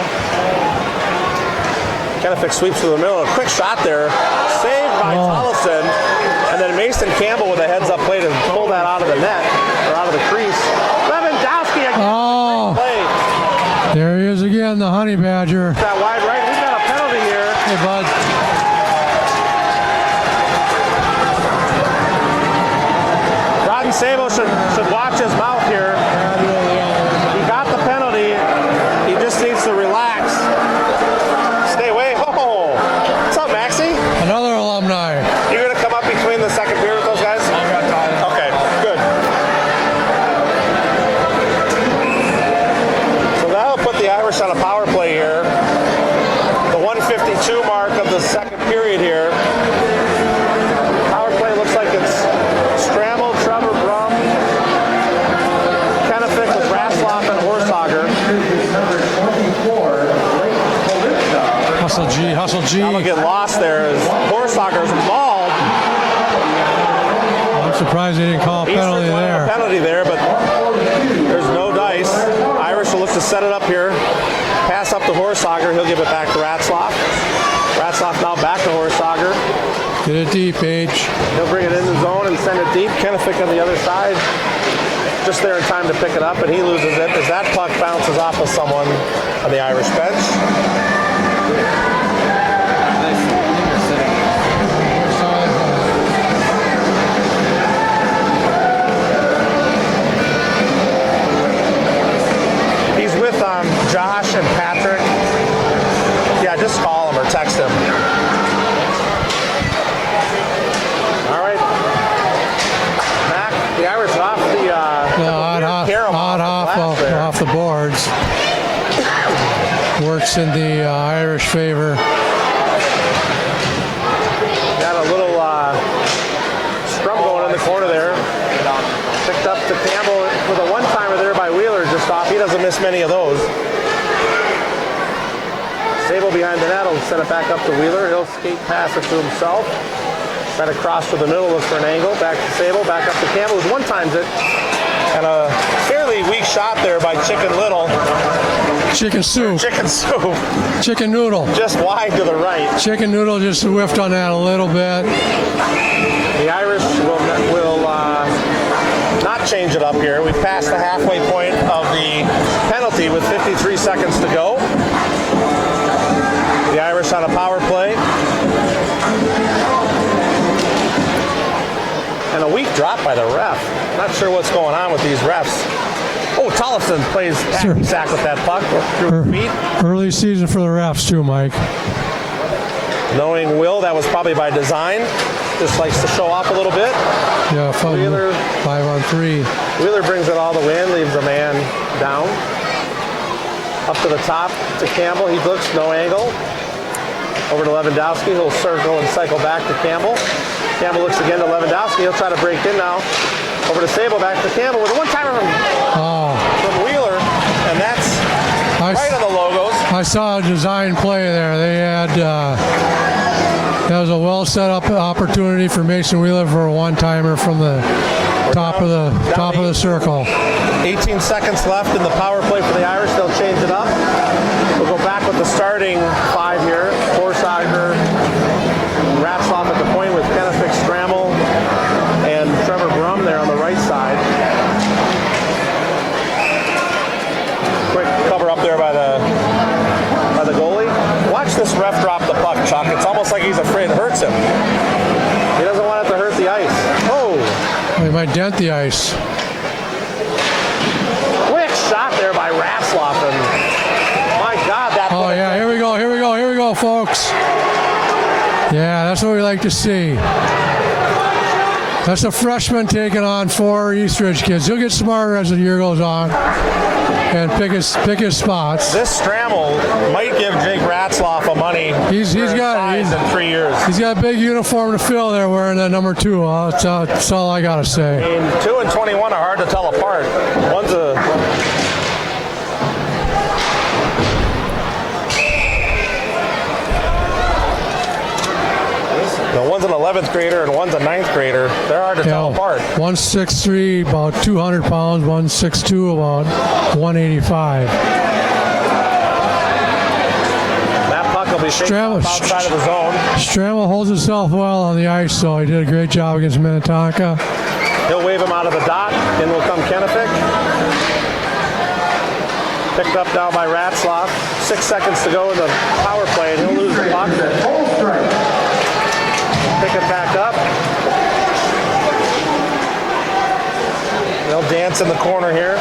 Kenefick sweeps through the middle. A quick shot there, saved by Tollefson. And then Mason Campbell with a heads-up play to pull that out of the net, or out of the crease. Lewandowski again. Oh, Play. there he is again, the Honey Badger. That wide right. We've got a penalty here. Hey, bud. Rodden Sabo should watch his mouth here. He got the penalty. He just needs to relax. Stay away. Oh, what's up, Maxie? Another alumni. You're going to come up between the second period with those guys? I got time. Okay, good. So that'll put the Irish on a power play here. The 152 mark of the second period here. Power play looks like it's Stramel, Trevor Brum, Kenefick with Rasloff and Horsager. Hustle G. I'm going to get lost there as Horsager's mauled. I'm surprised they didn't call a penalty Eastridge wanted there. a penalty there, but there's no dice. Irish will look to set it up here. Pass up to Horsager. He'll give it back to Ratzlaff. Ratzlaff now back to Horsager. Get it deep, H. He'll bring it in the zone and send it deep. Kenefick on the other side. Just there in time to pick it up, and he loses it as that puck bounces off of someone on the Irish bench. He's with Josh and Patrick. Yeah, just call him or text him. All right. Mac, the Irish off the off the boards. Works in the Irish favor. Got a little scrum going in the corner there. Picked up to Campbell with a one-timer there by Wheeler just off. He doesn't miss many of those. Sable behind the net will send it back up to Wheeler. He'll skate past it to himself. Then across to the middle, look for an angle. Back to Sable, back up to Campbell, who's one-times it. And a fairly weak shot there by Chicken Little. Chicken soup. Chicken soup. Chicken noodle. Just wide to the right. Chicken noodle just whiffed on that a little bit. The Irish will not change it up here. We've passed the halfway point of the penalty with 53 seconds to go. The Irish on a power play. And a weak drop by the ref. Not sure what's going on with these refs. Oh, Tollefson plays sack with that puck through her feet. Early season for the refs too, Mike. Knowing Will, that was probably by design. Just likes to show off a little bit. Yeah, fun. Wheeler, 5-on-3. Wheeler brings it all the way in, leaves a man down. Up to the top to Campbell. He looks, no angle. Over to Lewandowski. He'll circle and cycle back to Campbell. Campbell looks again to Lewandowski. He'll try to break in now. Over to Sable, back to Campbell with a one-timer from Wheeler. And that's right on the logos. I saw a design play there. They had, that was a well set up opportunity for Mason Wheeler for a one-timer from the top of the circle. 18 seconds left in the power play for the Irish. They'll change it up. We'll go back with the starting five here. Horsager, Ratzlaff at the point with Kenefick, Stramel, and Trevor Brum there on the right side. Quick cover up there by the goalie. Watch this ref drop the puck, Chuck. It's almost like he's afraid it hurts him. He doesn't want it to hurt the ice. might dent the ice. Quick shot there by Ratzloff, and my God, that. Oh yeah, here we go, folks. Yeah, that's what we like to see. That's a freshman taking on 4 Eastridge kids. He'll get smarter as the year goes on and pick his spots. This Strammel might give Jake Ratzloff a money. He's got in 3 years. He's got a big uniform to fill there wearing that number 2. That's all I gotta say. I mean, 2 and 21 are hard to tell apart. One's an 11th grader and one's a 9th grader. They're hard to tell apart. One's 6'3", about 200 pounds. One's 6'2", about 185. That puck will be shaken up outside of the zone. Strammel holds himself well on the ice, so he did a great job against Minnetonka. He'll wave him out of the dot. In will come Kennefic. Picked up now by Ratzloff. 6 seconds to go in the power play, and he'll lose the puck. Pick it back up. They'll dance in the corner here.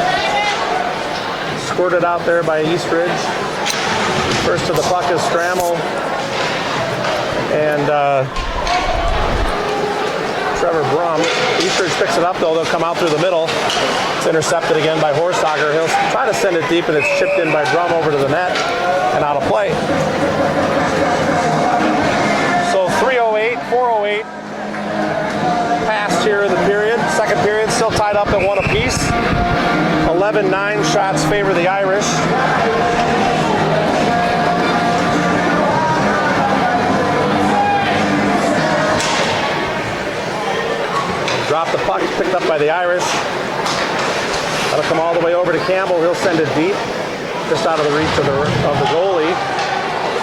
Squirted out there by Eastridge. First to the puck is Strammel. And Trevor Brum. Eastridge picks it up though. They'll come out through the middle. It's intercepted again by Horsager. He'll try to send it deep, and it's chipped in by Brum over to the net and out of play. 4:08 passed here in the period. Second period still tied up at 1 apiece. 11-9 shots favor the Irish. Drop the puck, picked up by the Irish. That'll come all the way over to Campbell. He'll send it deep, just out of the reach of the goalie.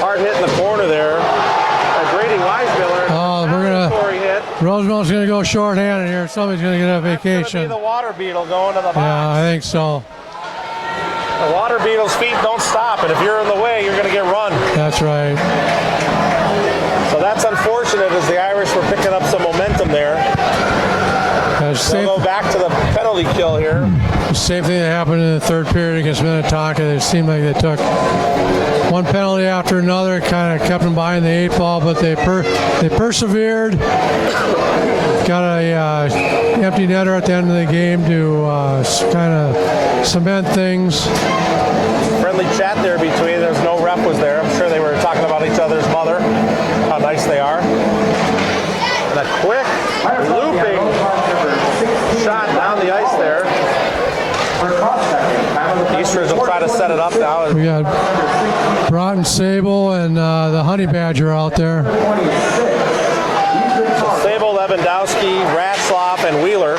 Hard hit in the corner there. Grady Weismiller. Oh, Rosemount's gonna go shorthanded here. Somebody's gonna get a vacation. Be the water beetle going to the box. Yeah, I think so. The water beetle's feet don't stop, and if you're in the way, you're gonna get run. That's right. So that's unfortunate, as the Irish were picking up some momentum there. They'll go back to the penalty kill here. The same thing that happened in the third period against Minnetonka. It seemed like they took one penalty after another, kind of kept them behind the 8 ball, but they persevered. Got a empty netter at the end of the game to kind of cement things. Friendly chat there between. There's no ref was there. I'm sure they were talking about each other's mother, how nice they are. And a quick looping shot down the ice there. Eastridge will try to set it up now. We got Broughton Sable and the Honey Badger out there. So Sable, Lewandowski, Ratzloff, and Wheeler.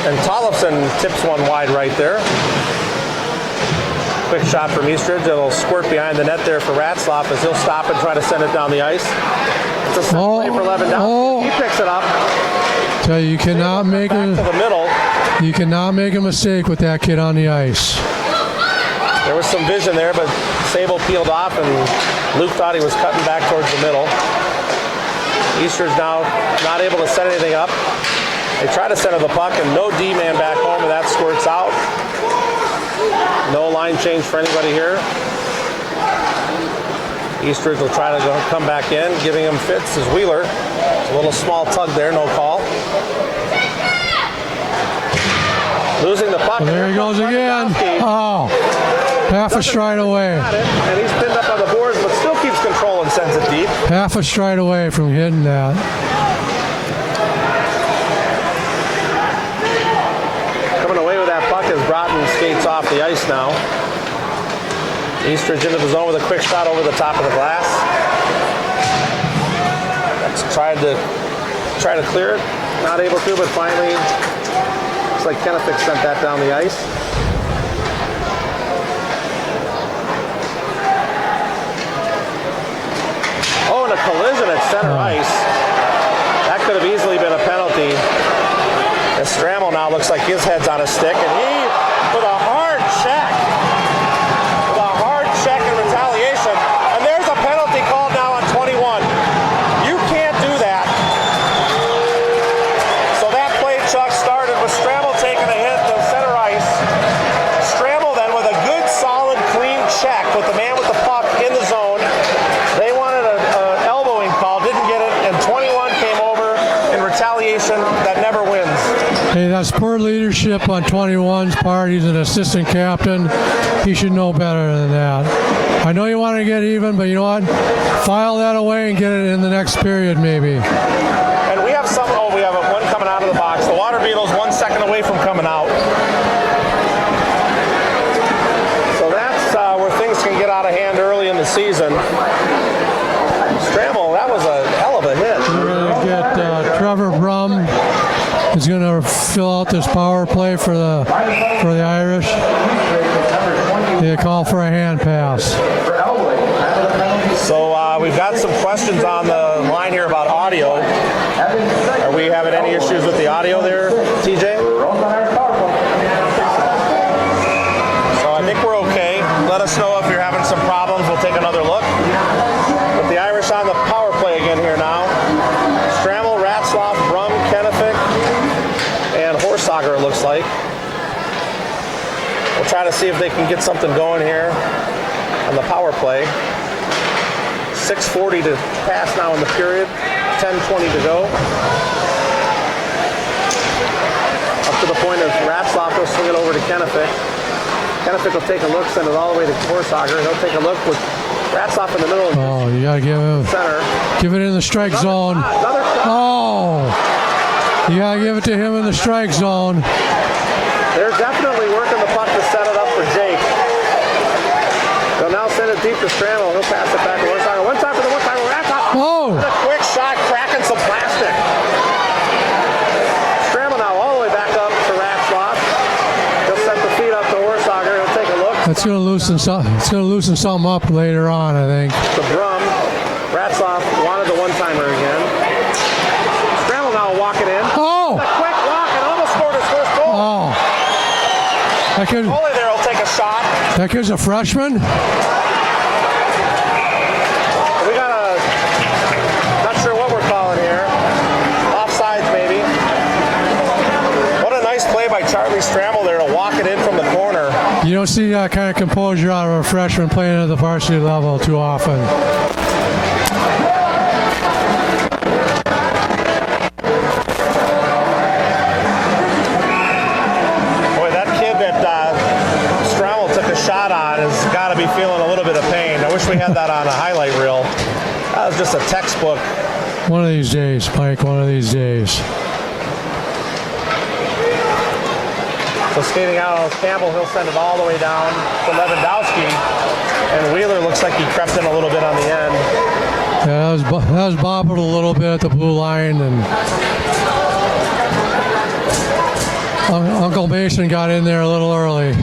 And Tollefson tips one wide right there. Quick shot from Eastridge. It'll squirt behind the net there for Ratzloff as he'll stop and try to send it down the ice. It's a set play for Lewandowski. He picks it up. Tell you, you cannot make to the middle. You cannot make a mistake with that kid on the ice. There was some vision there, but Sable peeled off, and Luke thought he was cutting back towards the middle. Eastridge now not able to set anything up. They try to center the puck, and no D-man back home, and that squirts out. No line change for anybody here. Eastridge will try to come back in. Giving him fits is Wheeler. A little small tug there, no call. Losing the puck. Well, there he goes again. Oh, half a stride away. And he's pinned up on the boards, but still keeps control and sends it deep. Half a stride away from hitting that. Coming away with that puck as Broughton skates off the ice now. Eastridge into the zone with a quick shot over the top of the glass. That's tried to clear it. Not able to, but finally, looks like Kennefic sent that down the ice. Oh, and a collision at center ice. That could have easily been a penalty. As Strammel now looks like his head's on a stick, and he, with a hard check, in retaliation, and there's a penalty called now on 21. You can't do that. Hey, that's poor leadership on 21's part. He's an assistant captain. He should know better than that. I know you want to get even, but you know what? File that away and get it in the next period, maybe. And we have some. Oh, we have one coming out of the box. The Water Beetle's 1 second away from coming out. So that's where things can get out of hand early in the season. Stramel, that was a hell of a hit. We're going to get Trevor Brum is going to fill out this power play for the Irish. They call for a hand pass. So we've got some questions on the line here about audio. Are we having any issues with the audio there, TJ? So I think we're okay. Let us know if you're having some problems. We'll take another look. But the Irish on the power play again here now. Stramel, Ratzloff, Brum, Kennefic, and Horsager, it looks like. We'll try to see if they can get something going here on the power play. 6:40 to pass now in the period. 10:20 to go. Up to the point of Ratzloff will swing it over to Kennefic. Kennefic will take a look, send it all the way to Horsager. He'll take a look with Ratzloff in the middle. Oh, you got to give it in the strike zone. Oh, you got to give it to him in the strike zone. They're definitely working the puck to set it up for Jake. They'll now send it deep to Stramel. He'll pass it back to Horsager. One time for the one-timer. Ratzloff. Oh! A quick shot, cracking some plastic. Stramel now all the way back up to Ratzloff. He'll set the feet up to Horsager. He'll take a look. That's going to loosen something. It's going to loosen something up later on, I think. To Brum. Ratzloff wanted the one-timer again. Stramel now walking in. Oh! A quick walk and almost scored his first goal. Oh! Goalie there will take a shot. That kid's a freshman? We got a, not sure what we're calling here. Offsides maybe. What a nice play by Charlie Stramel there to walk it in from the corner. You don't see that kind of composure out of a freshman playing at the varsity level too often. Boy, that kid that Stramel took a shot on has got to be feeling a little bit of pain. I wish we had that on a highlight reel. That was just a textbook. One of these days, Mike, one of these days. So skating out on Campbell, he'll send it all the way down to Lewandowski. And Wheeler looks like he crept in a little bit on the end. Yeah, that was bobbled a little bit at the blue line, and Uncle Mason got in there a little early.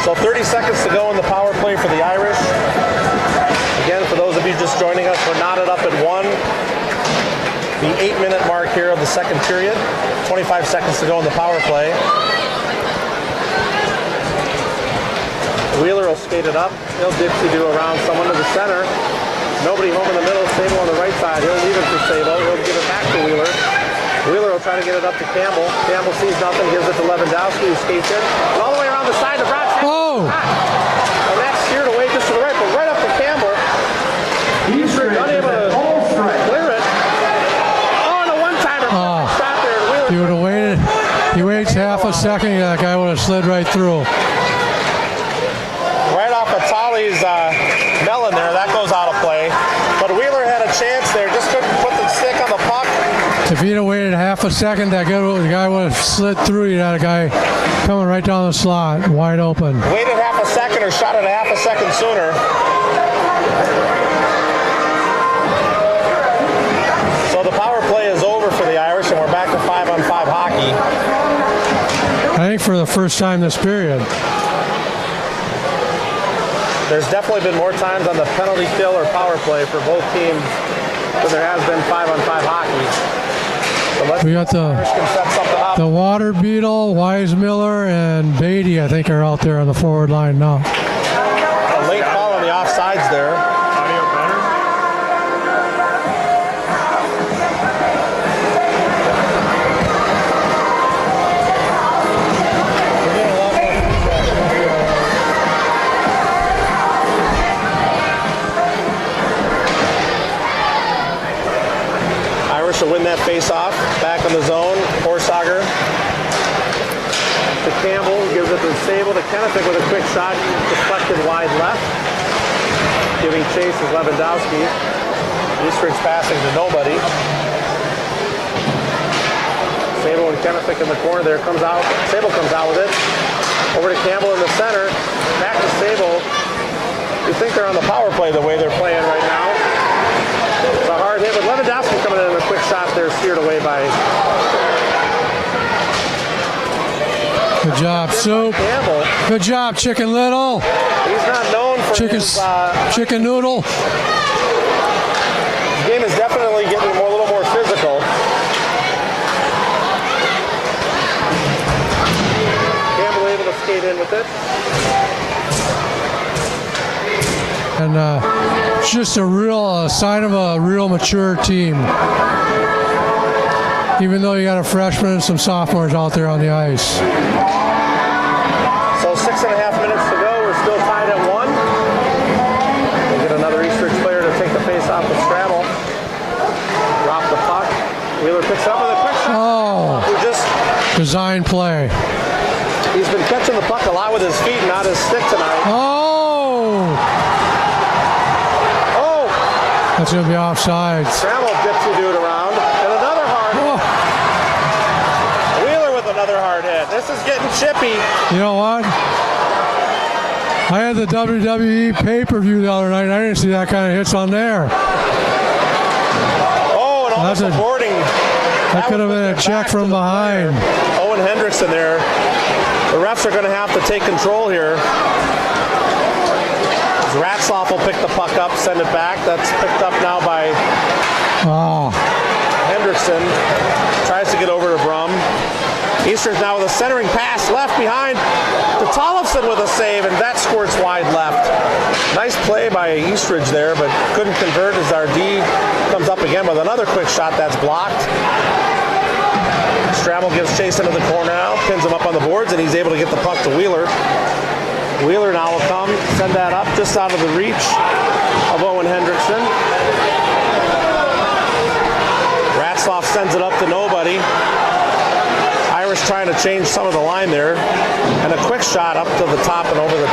So 30 seconds to go in the power play for the Irish. Again, for those of you just joining us, we're knotted up at 1. The 8-minute mark here of the second period. 25 seconds to go in the power play. Wheeler will skate it up. He'll dipsy-do around someone to the center. Nobody home in the middle. Sable on the right side. He'll leave it for Sable. He'll give it back to Wheeler. Wheeler will try to get it up to Campbell. Campbell sees nothing, gives it to Lewandowski, who skates in. And all the way around the side to Brad. Oh! And that's steered away just to the right, but right up to Campbell. Eastridge unable to clear it. Oh, and a one-timer. Stop there. Wheeler. He would have waited. He waits half a second, that guy would have slid right through. Right off of Tolly's melon there, that goes out of play. But Wheeler had a chance there, just couldn't put the stick on the puck. If he'd have waited half a second, the guy would have slid through. You had a guy coming right down the slot, wide open. Waited half a second or shot it a half a second sooner. So the power play is over for the Irish, and we're back to 5-on-5 hockey. I think for the first time this period. There's definitely been more times on the penalty kill or power play for both teams than there has been 5-on-5 hockey. So We got the Water Beetle, Weismiller, and Beatty, I think, are out there on the forward line now. A late call on the offsides there. Audio better? Irish will win that face-off. Back in the zone. Horsager to Campbell. Gives it to Sable to Kennefic with a quick shot. Deflected wide left. Giving chase is Lewandowski. Eastridge passing to nobody. Sable and Kennefic in the corner there. Comes out. Sable comes out with it. Over to Campbell in the center. Back to Sable. You think they're on the power play the way they're playing right now. It's a hard hit, but Lewandowski coming in a quick shot there, steered away by Good job, Soup. Campbell. Good job, Chicken Little. He's not known for his Chicken Noodle. game is definitely getting a little more physical. Campbell able to skate in with it. And it's just a real sign of a real mature team. Even though you got a freshman and some sophomores out there on the ice. So 6.5 minutes to go. We're still tied at 1. We'll get another Eastridge player to take the face off with Scrabble. Drop the puck. Wheeler picks up with a quick shot. Oh, Who just design play. he's been catching the puck a lot with his feet, not his stick tonight. Oh, Oh! that's going to be offsides. Scrabble dips the dude around. And another hard hit. Oh, Wheeler with another hard hit. This is getting chippy. you know what? I had the WWE pay-per-view the other night, and I didn't see that kind of hits on there. Oh, and almost That's a boarding. That could have was been a with check their back from to the behind. player. Owen Hendrickson there. The refs are going to have to take control here. Ratzloff will pick the puck up, send it back. That's picked up now by Oh, Hendrickson. Tries to get over to Brum. Eastridge now with a centering pass left behind to Tollefson with a save, and that squirts wide left. Nice play by Eastridge there, but couldn't convert as our D comes up again with another quick shot that's blocked. Stramel gives chase into the corner now, pins him up on the boards, and he's able to get the puck to Wheeler. Wheeler now will come, send that up just out of the reach of Owen Hendrickson. Ratzloff sends it up to nobody. Irish trying to change some of the line there. And a quick shot up to the top and over the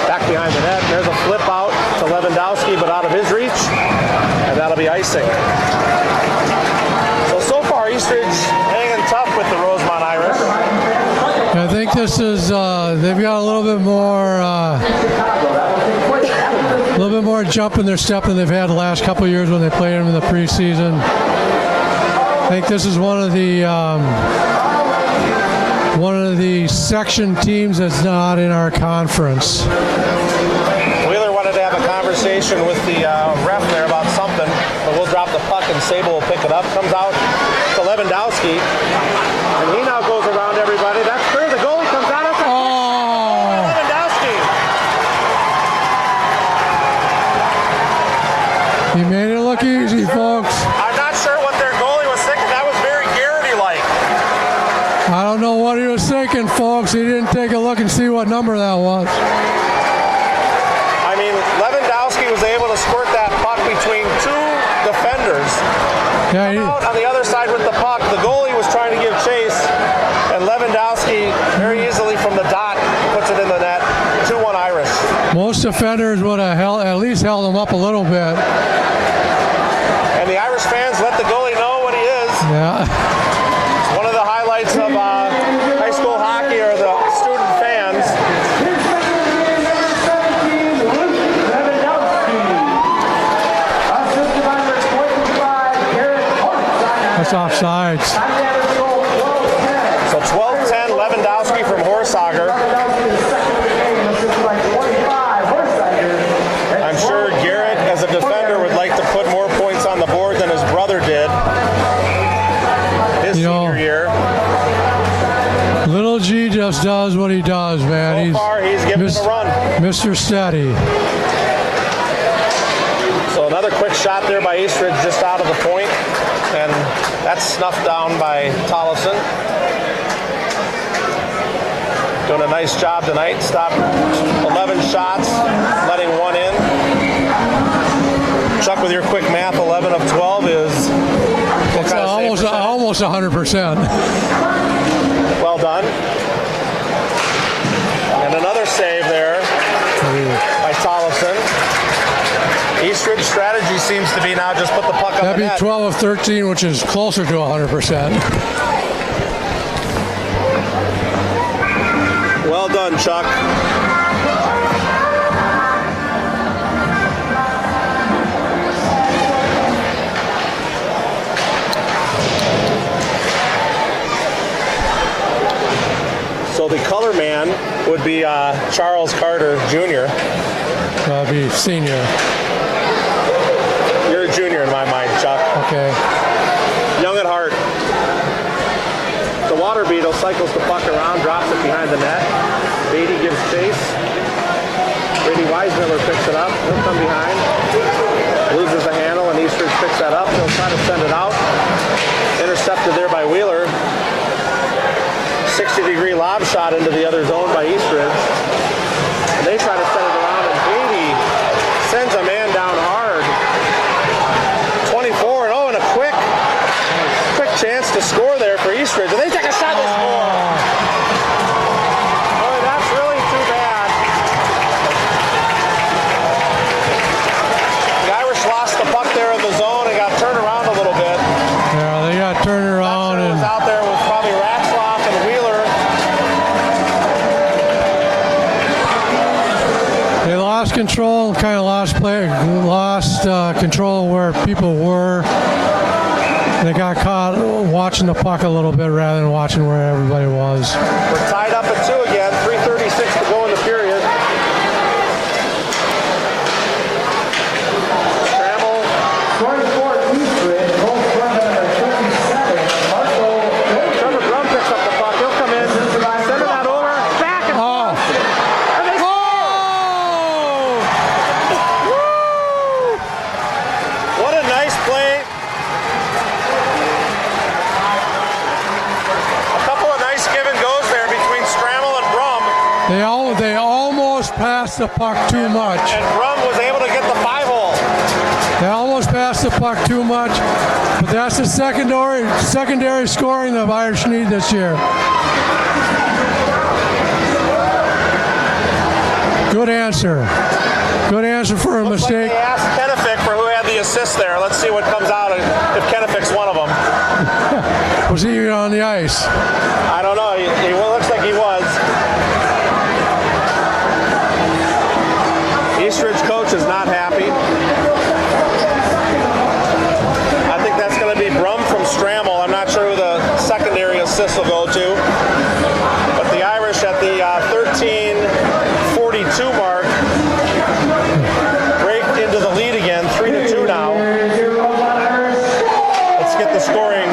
back behind the net. There's a flip out to Lewandowski, but out of his reach. And that'll be icing. So far, Eastridge hanging tough with the Rosemount Irish. I think this is, they've got a little bit more jump in their step than they've had the last couple of years when they played them in the preseason. I think this is one of the section teams that's not in our conference. Wheeler wanted to have a conversation with the ref there about something, but we'll drop the puck and Sable will pick it up. Comes out to Lewandowski, and he now goes around everybody. That's clear. The goalie comes out. Oh, Lewandowski. he made it look easy, folks. I'm not sure what their goalie was thinking. That was very Garrity-like. I don't know what he was thinking, folks. He didn't take a look and see what number that was. I mean, Lewandowski was able to squirt that puck between two defenders. Yeah, Out on the other side with the puck, the goalie was trying to give chase, and Lewandowski very easily from the dot puts it in the net. 2-1 Irish. most defenders would have at least held him up a little bit. And the Irish fans let the goalie know what he is. Yeah. One of the highlights of high school hockey are the student fans. That's offsides. So 12-10 Lewandowski from Horsager. I'm sure Garrett, as a defender, would like to put more points on the board than his brother did his senior year. Little G just does what he does, man. So far, he's given it a run. Mr. Steady. So another quick shot there by Eastridge just out of the point, and that's snuffed down by Tollefson. Doing a nice job tonight. Stopped 11 shots, letting one in. Chuck, with your quick math, 11 of 12 is what kind of almost 100%. Well done. And another save there by Tollefson. Eastridge strategy seems to be now just put the puck on That'd the be net. 12 of 13, which is closer to 100%. Well done, Chuck. So the color man would be Charles Carter Jr. That'd be senior. You're a junior in my mind, Chuck. Okay. Young at heart. The water beetle cycles the puck around, drops it behind the net. Beatty gives chase. Brady Weismiller picks it up. He'll come behind. Loses the handle, and Eastridge picks that up. He'll try to send it out. Intercepted there by Wheeler. 60-degree lob shot into the other zone by Eastridge. And they try to send it around, and Beatty sends a man down hard. 24, and and a quick chance to score there for Eastridge. And they take a shot to score. Boy, that's really too bad. The Irish lost the puck there in the zone and got turned around a little bit. Yeah, they got turned around. And was out there was probably Ratzloff and Wheeler. They lost control, kind of lost control of where people were. They got caught watching the puck a little bit rather than watching where everybody was. We're tied up at 2 again, 3:36 to go in the period. Scramble. Scoring for Eastridge, goal scorer number 57, Marco. Trevor Grum picks up the puck. He'll come in, send that over, back and Oh! and they Oh! Woo! What a nice play. A couple of nice give and goes there between Scramble and Brum. They almost passed the puck too much. And Brum was able to get the 5-hole. They almost passed the puck too much, but that's the secondary scoring the Irish need this year. Good answer. Good answer for a Looks mistake. like they asked Kennefic for who had the assist there. Let's see what comes out if Kennefic's one of them. Was he even on the ice? I don't know. He looks like he was. Eastridge coach is not happy. I think that's going to be Brum from Stramel. I'm not sure who the secondary assist will go to. But the Irish at the 13:42 mark break into the lead again, 3-2 now. Let's get the scoring.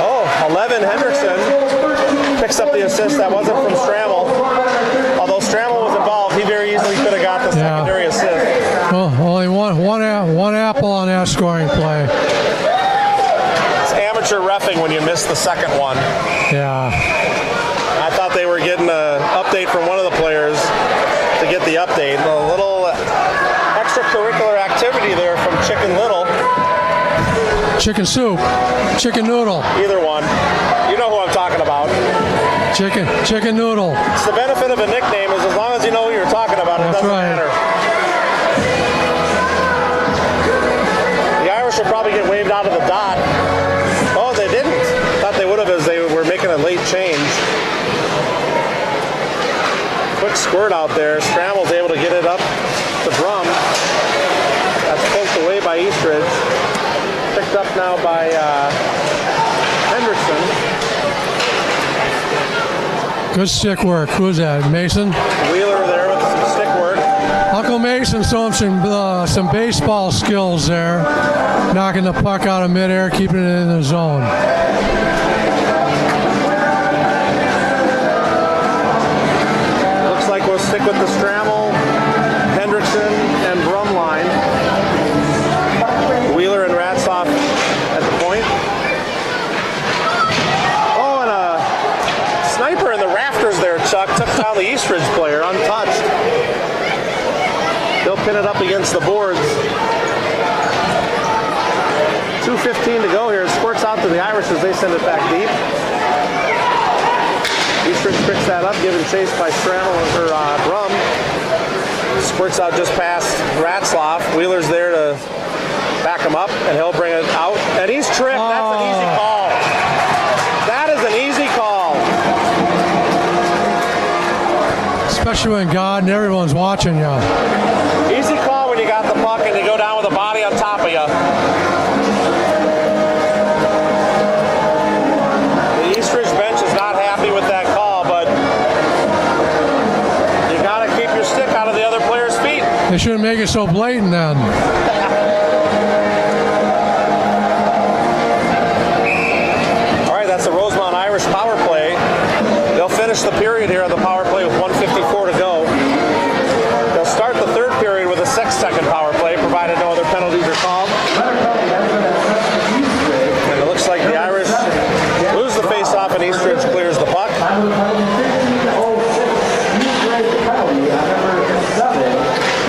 Oh, 11 Hendrickson picks up the assist. That wasn't from Stramel. Although Stramel was involved, he very easily could have got the secondary assist. Well, only one apple on that scoring play. It's amateur reffing when you miss the second one. Yeah. I thought they were getting an update from one of the players to get the update. A little extracurricular activity there from Chicken Little. Chicken soup, chicken noodle, Either one. You know who I'm talking about. chicken noodle. It's the benefit of a nickname is as long as you know who you're talking about, it That's doesn't right. matter. The Irish will probably get waved out of the dot. Oh, they didn't. Thought they would have as they were making a late change. Quick squirt out there. Scramel's able to get it up to Brum. That's poked away by Eastridge. Picked up now by Hendrickson. Good stick work. Who's that? Mason? Wheeler there with some stick work. Uncle Mason showing some baseball skills there, knocking the puck out of midair, keeping it in the zone. Looks like we'll stick with the Stramel, Hendrickson, and Brum line. Wheeler and Ratzloff at the point. Oh, and a sniper in the rafters there, Chuck. Took down the Eastridge player, untouched. They'll pin it up against the boards. 2:15 to go here. It squirts out to the Irish as they send it back deep. Eastridge picks that up, given chase by Brum. Squirts out just past Ratzloff. Wheeler's there to back him up, and he'll bring it out. And he's tripped. That's an easy call. That is an easy call. Especially when God and everyone's watching you. Easy call when you got the puck and you go down with the body on top of you. The Eastridge bench is not happy with that call, but you got to keep your stick out of the other player's feet. They shouldn't make it so blatant then. All right, that's the Rosemount Irish power play. They'll finish the period here on the power play with 1:54 to go. They'll start the third period with a 6-second power play, provided no other penalties are called. And it looks like the Irish lose the face-off and Eastridge clears the puck.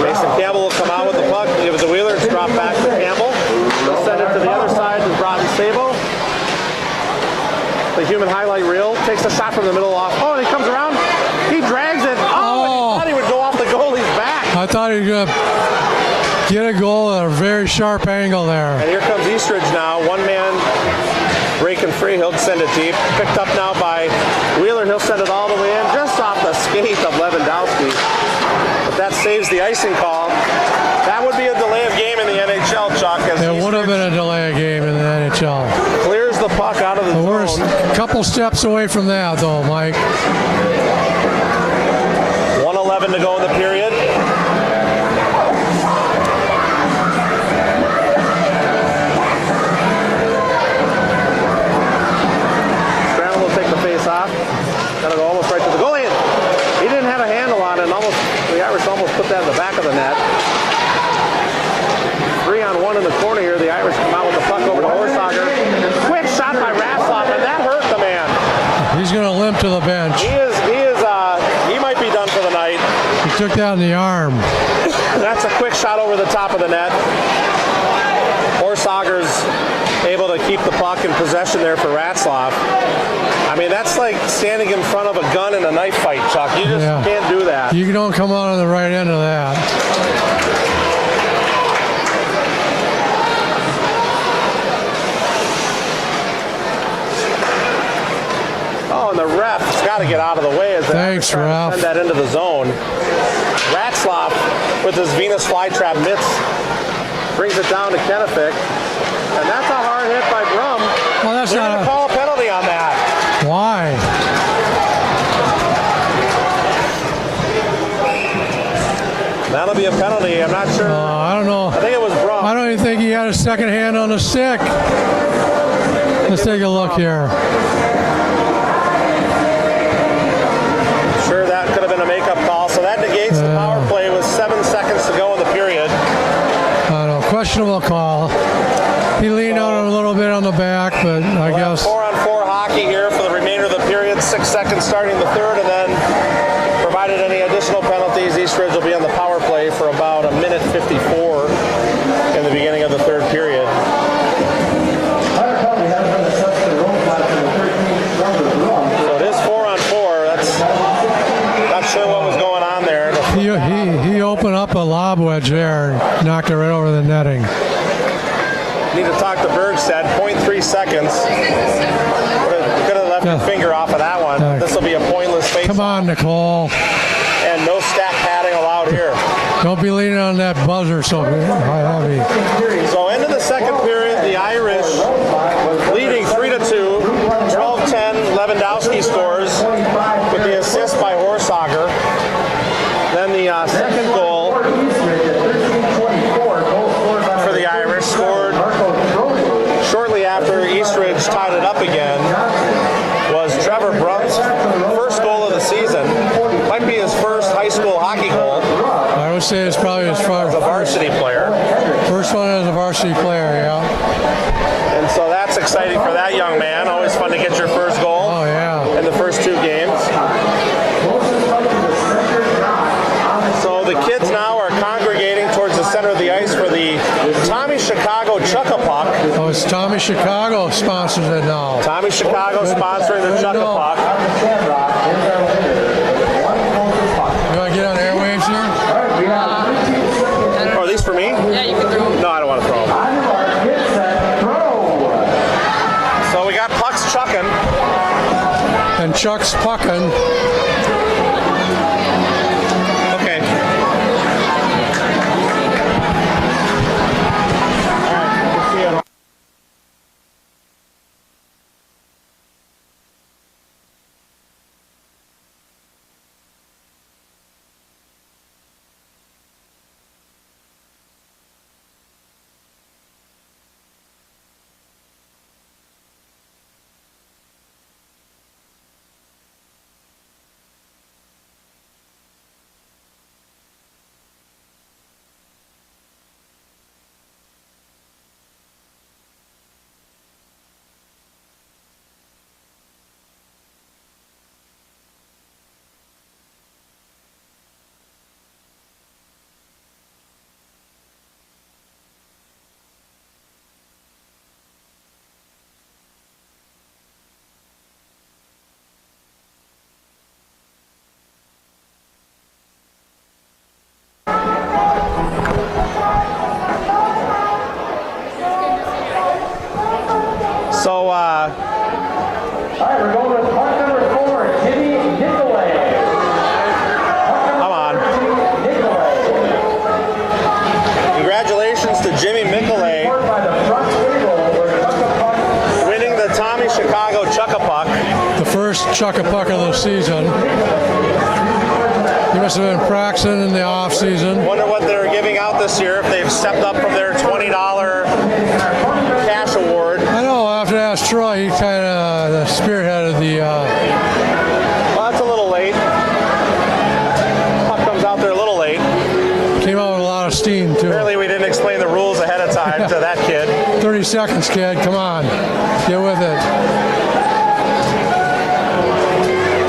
Mason Campbell will come out with the puck, give it to Wheeler, it's dropped back to Campbell. They'll send it to the other side to Broughton Sabo. The human highlight reel takes a shot from the middle off. Oh, and he comes around. He drags it. Oh, and he thought he would go off the goalie's back. I thought he was going to get a goal at a very sharp angle there. And here comes Eastridge now. One man breaking free. He'll send it deep. Picked up now by Wheeler. He'll send it all the way in, just off the skate of Lewandowski. But that saves the icing call. That would be a delay of game in the NHL, Chuck. It would have been a delay of game in the NHL. Clears the puck out of the zone. We're a couple steps away from that, though, Mike. 1:11 to go in the period. Scramble will take the face off. Gotta go almost right to the goalie. He didn't have a handle on it, and the Irish almost put that in the back of the net. 3-on-1 in the corner here. The Irish come out with the puck over to Horsager. Quick shot by Ratzloff, and that hurt the man. He's going to limp to the bench. He might be done for the night. He took that in the arm. That's a quick shot over the top of the net. Horsager's able to keep the puck in possession there for Ratzloff. I mean, that's like standing in front of a gun in a knife fight, Chuck. You just can't do that. You don't come out on the right end of that. Oh, and the ref's got to get out of the way as they send that into the zone. Ratzloff, with his Venus flytrap mitts, brings it down to Kennefic. And that's a hard hit by Brum. Well, that's They're not going to call a penalty on that. Why? That'll be a penalty. I'm not sure. I don't know. I think it was Brum. I don't even think he had a second hand on the stick. Let's take a look here. Sure, that could have been a makeup call. So that negates the power play with 7 seconds to go in the period. I don't know. Questionable call. He leaned out a little bit on the back, but I guess. 4-on-4 hockey here for the remainder of the period. 6 seconds starting the third, and then provided any additional penalties, Eastridge will be on the power play for about 1:54 in the beginning of the third period. So it is 4-on-4. That's not sure what was going on there. He opened up a lob wedge there and knocked it right over the netting. Need to talk to Bergstead. 0.3 seconds. Could have left your finger off of that one. This will be a pointless face. Come on, Nicole. And no stack padding allowed here. Don't be leaning on that buzzer so heavy. So into the second period, the Irish leading 3-2. 12-10, Lewandowski scores with the assist by Horsager. Then the second goal for the Irish scored shortly after Eastridge tied it up again was Trevor Brum's first goal of the season. Might be his first high school hockey goal. I would say it's probably his first. As a varsity player. First one as a varsity player, yeah. And so that's exciting for that young man. Always fun to get your first goal in the first two games. Tommy Chicago sponsors it now. Tommy Chicago sponsoring the Chuck-a-Puck. On the Shamrock, here's our winner. One closest puck. You want to get on airwaves here? All right, we have 13 seconds. Oh, are these for me? Yeah, you can throw them. No, I don't want to throw them. On your mark, get set, throw. So we got pucks chucking. And Chuck's pucking. Okay. All right, we'll see you. So, All right, we're going with puck number 4, Jimmy Nicolay. come on. Nicolay. Congratulations to Jimmy Micolay Scored by the front table, where Chuck-a-Puck winning the Tommy Chicago Chuck-a-Puck. The first Chuck-a-Puck of the season. He must have been practicing in the off season. Wonder what they're giving out this year, if they've stepped up from their $20 cash award. I know, I have to ask Troy. He kind of spearheaded the. Well, that's a little late. Puck comes out there a little late. Came out with a lot of steam, too. Apparently we didn't explain the rules ahead of time to that kid. 30 seconds, kid. Come on. Get with it.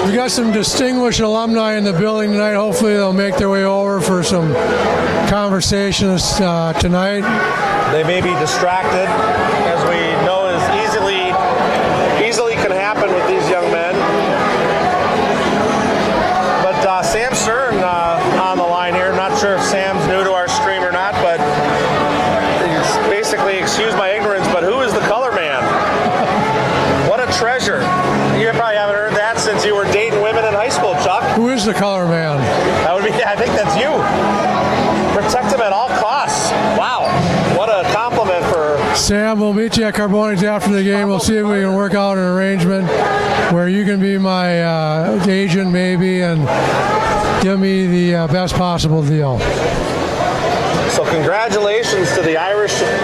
We got some distinguished alumni in the building tonight. Hopefully they'll make their way over for some conversations tonight. They may be distracted, as we know is easily can happen with these young men. But Sam Stern on the line here. I'm not sure if Sam's new to our stream or not, but it's basically, excuse my ignorance, but who is the color man? What a treasure. You probably haven't heard that since you were dating women in high school, Chuck. Who is the color man? That would be, I think that's you. Protect him at all costs. Wow. What a compliment for... Sam, we'll meet you at Carbonics after the game. We'll see if we can work out an arrangement where you can be my agent maybe and give me the best possible deal. So congratulations to the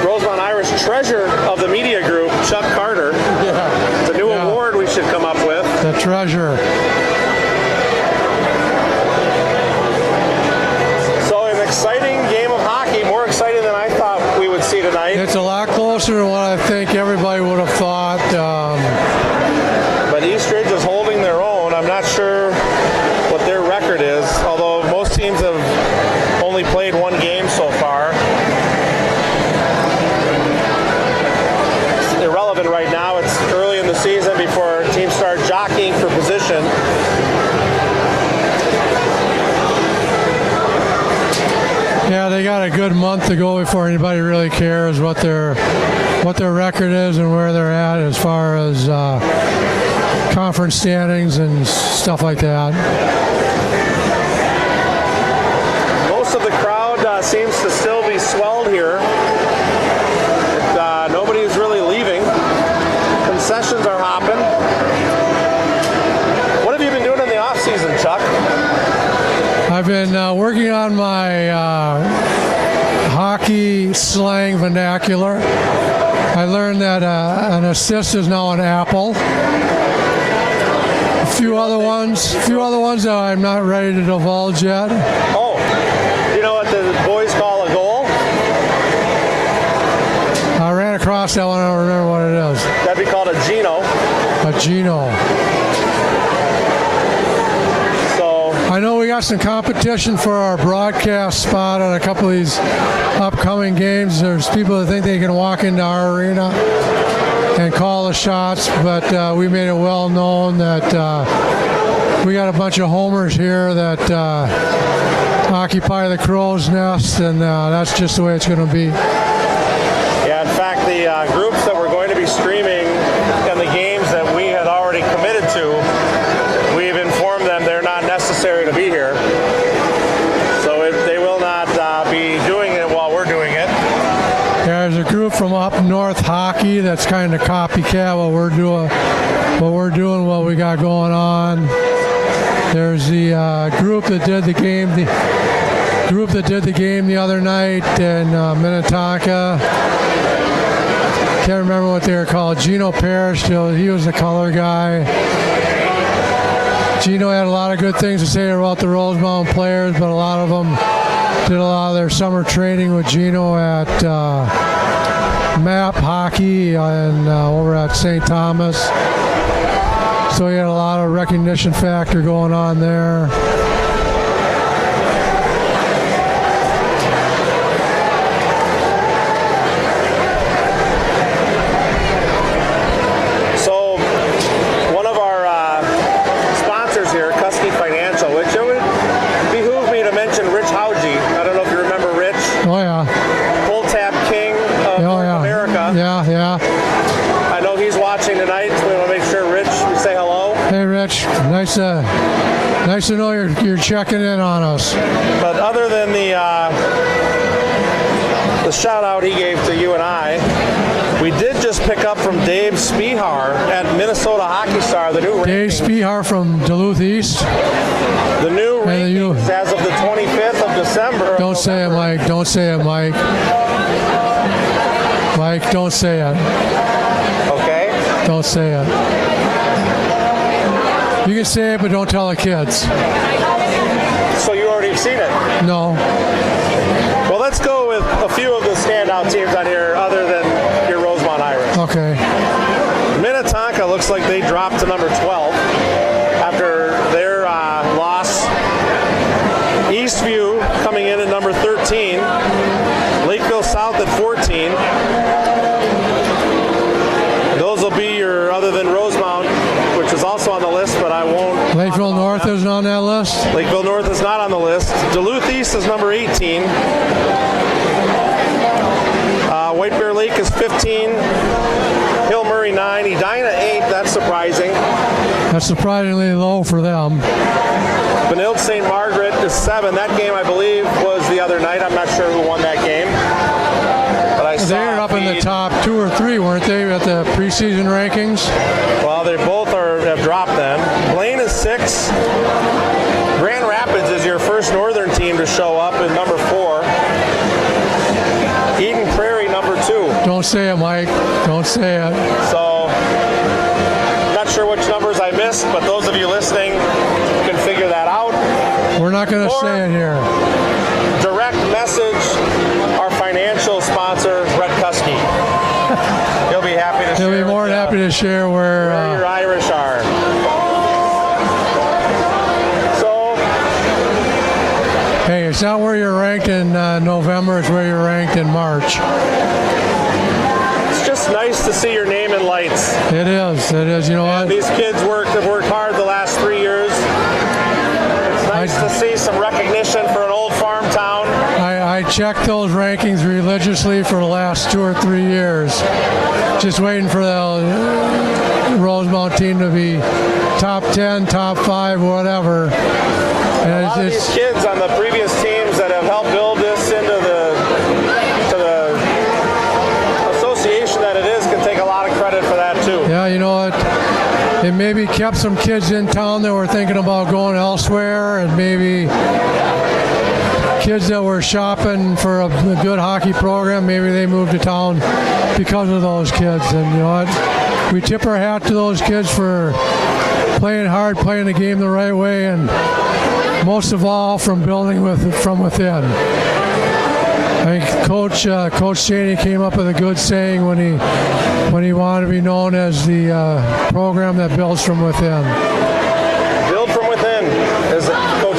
Rosemount Irish treasure of the media group, Chuck Carter. Yeah. It's a new award we should come up with. The treasure. So an exciting game of hockey, more exciting than I thought we would see tonight. It's a lot closer than what I think everybody would have thought. But Eastridge is holding their own. I'm not sure what their record is, although most teams have only played one game so far. It's irrelevant right now. It's early in the season before teams start jockeying for position. Yeah, they got a good month to go before anybody really cares what their record is and where they're at as far as conference standings and stuff like that. Most of the crowd seems to still be swelled here. Nobody is really leaving. Concessions are hopping. What have you been doing in the off season, Chuck? I've been working on my hockey slang vernacular. I learned that an assist is now an apple. A few other ones that I'm not ready to divulge yet. Oh, you know what the boys call a goal? I ran across that one. I don't remember what it is. That'd be called a Gino. A Gino. So I know we got some competition for our broadcast spot on a couple of these upcoming games. There's people that think they can walk into our arena and call the shots, but we made it well known that we got a bunch of homers here that occupy the crow's nest, and that's just the way it's going to be. Yeah, in fact, the groups that we're going to be streaming and the games that we had already committed to, we've informed them they're not necessary to be here. So they will not be doing it while we're doing it. Yeah, there's a group from up north hockey that's kind of copycat what we're doing, what we got going on. There's the group that did the game. The game the other night in Minnetonka. Can't remember what they were called. Gino Parrish, he was the color guy. Gino had a lot of good things to say about the Rosemount players, but a lot of them did a lot of their summer training with Gino at MAP Hockey and over at St. Thomas. So he had a lot of recognition factor going on there. Nice to know you're checking in on us. But other than the shout out he gave to you and I, we did just pick up from Dave Spihar at Minnesota Hockey Star, the new Dave Spihar from Duluth East. The new rankings as of the 25th of December. Don't say it, Mike. Don't say it, Mike. Mike, don't say it. Okay. Don't say it. You can say it, but don't tell the kids. So you already have seen it? No. Well, let's go with a few of the standout teams on here other than your Rosemount Irish. Okay. Minnetonka looks like they dropped to number 12 after their loss. Eastview coming in at number 13. Lakeville South at 14. Those will be your, other than Rosemount, which is also on the list, but I won't. Lakeville North isn't on that list? Lakeville North is not on the list. Duluth East is number 18. White Bear Lake is 15. Hill Murray 9. Edina 8. That's surprising. That's surprisingly low for them. Benilde St. Margaret is 7. That game, I believe, was the other night. I'm not sure who won that game. But I saw they were up in the top 2 or 3, weren't they, at the preseason rankings? Well, they both have dropped then. Blaine is 6. Grand Rapids is your first northern team to show up at number 4. Eden Prairie, number 2. Don't say it, Mike. Don't say it. So, not sure which numbers I missed, but those of you listening can figure that out. We're not going to say it here. Direct message our financial sponsor, Brett Kuski. He'll be happy to share. He'll be more than happy to share where your Irish are. So, hey, it's not where you're ranked in November, it's where you're ranked in March. It's just nice to see your name in lights. It is. You know what? These kids have worked hard the last 3 years. It's nice to see some recognition for an old farm town. I checked those rankings religiously for the last 2 or 3 years. Just waiting for the Rosemount team to be top 10, top 5, whatever. And a lot of these kids on the previous teams that have helped build this into the association that it is can take a lot of credit for that too. Yeah, you know what? It maybe kept some kids in town that were thinking about going elsewhere, and maybe kids that were shopping for a good hockey program, maybe they moved to town because of those kids. And you know what? We tip our hat to those kids for playing hard, playing the game the right way, and most of all from building from within. I think Coach Cheney came up with a good saying when he wanted to be known as the program that builds from within. Build from within is Coach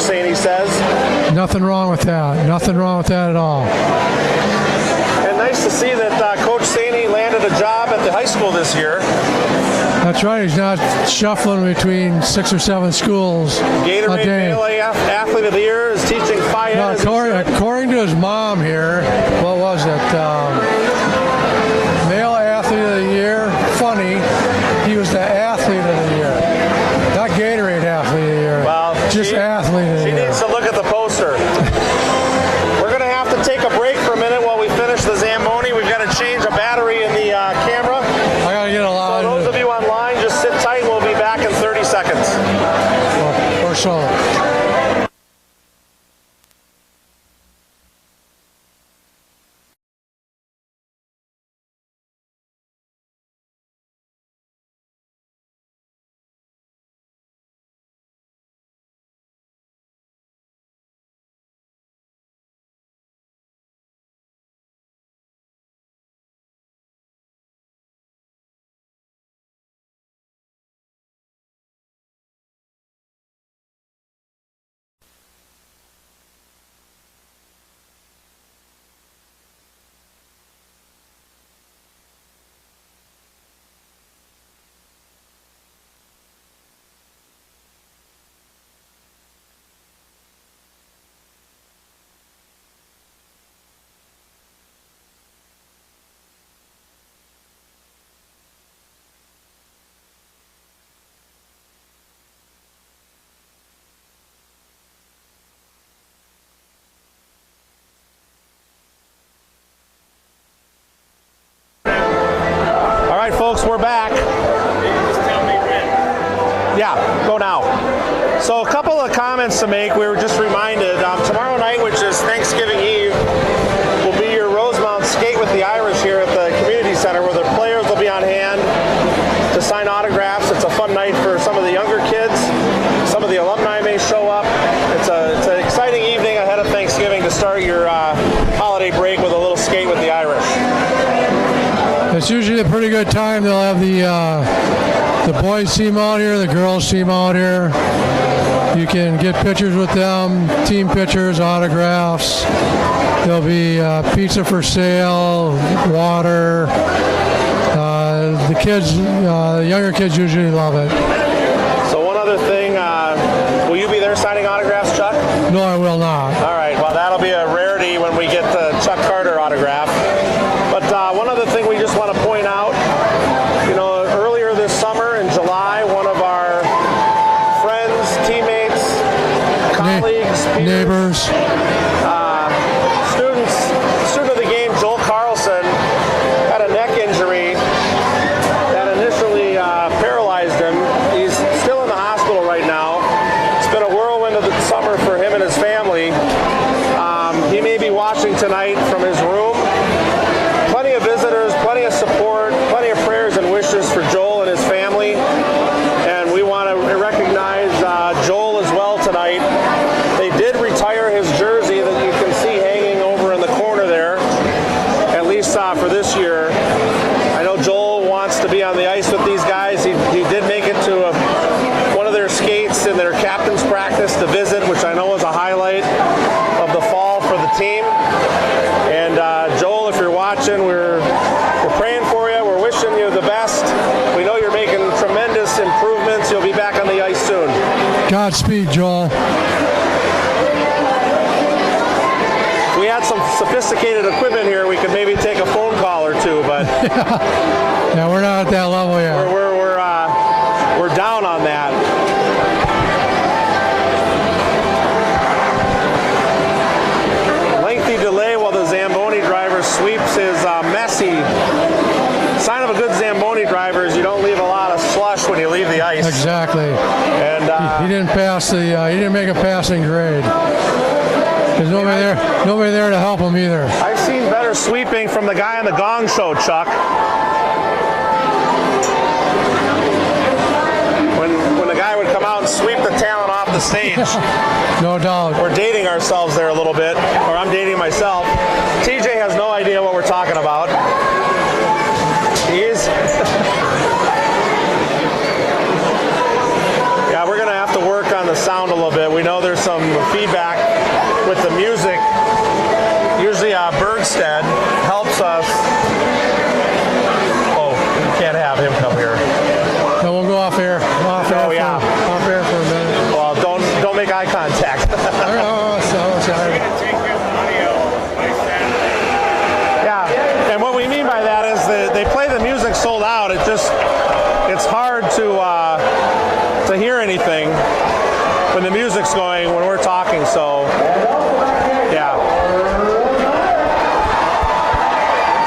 Nothing wrong with that. Nothing wrong with that at all. And nice to see that Coach Saney landed a job at the high school this year. That's right. He's not shuffling between 6 or 7 schools Gatorade a day. Melee Athlete of the Year is teaching Phi No, Ed. according to his mom here, what was it? Male Athlete of the Year. Funny, he was the Athlete of the Year, not Gatorade Athlete of the Year. Well, just Athlete of the She Year. needs to look at the poster. We're going to have to take a break for a minute while we finish the Zamboni. We've got to change a battery in the camera. I gotta get a lot So those of you online, just sit tight. We'll be back in 30 seconds. or so. All right, folks, we're back. Yeah, go now. So a couple of comments to make. We were just reminded, tomorrow night, which is Thanksgiving Eve, will be your Rosemount Skate with the Irish here at the community center, where the players will be on hand to sign autographs. It's a fun night for some of the younger kids. Some of the alumni may show up. It's an exciting evening ahead of Thanksgiving to start your holiday break with a little skate with the Irish. It's usually a pretty good time. They'll have the boys team out here, the girls team out here. You can get pictures with them, team pictures, autographs. There'll be pizza for sale, water. The kids, the younger kids usually love it. So one other thing, will you be there signing autographs, Chuck? No, I will not. All right, well, that'll be a rarity when we get the Chuck Carter autograph. But one other thing we just want to point out, earlier this summer in July, one of our friends, teammates, colleagues, peers, Neighbors. student of the game, Joel Carlson, had a neck injury that initially paralyzed him. He's still in the hospital right now. It's been a whirlwind of the summer for him and his family. He may be watching tonight from his room. Plenty of visitors, plenty of support, plenty of prayers and wishes for Joel and his family. And we want to recognize Joel as well tonight. They did retire his jersey that you can see hanging over in the corner there, at least for this year. I know Joel wants to be on the ice with these guys. He did make it to one of their skates in their captain's practice to visit, which I know was a highlight of the fall for the team. And Joel, if you're watching, we're praying for you. We're wishing you the best. We know you're making tremendous improvements. You'll be back on the ice soon. Godspeed, Joel. If we had some sophisticated equipment here, we could maybe take a phone call or two, but Yeah, we're not at that level yet. we're down on that. Lengthy delay while the Zamboni driver sweeps his messy. Sign of a good Zamboni driver is you don't leave a lot of slush when you leave the ice. Exactly. And He didn't pass he didn't make a passing grade. There's nobody there to help him either. I've seen better sweeping from the guy on the Gong Show, Chuck. When the guy would come out and sweep the talent off the stage. No doubt. We're dating ourselves there a little bit, or I'm dating myself. TJ has no idea what we're talking about. He is. Yeah, we're going to have to work on the sound a little bit. We know there's some feedback with the music. Usually Bergstead helps us. Oh, you can't have him come here. No, we'll go off air. Off air for a minute. Well, don't make eye contact. Sorry. Yeah, and what we mean by that is that they play the music sold out. It's hard to hear anything when the music's going when we're talking. So yeah.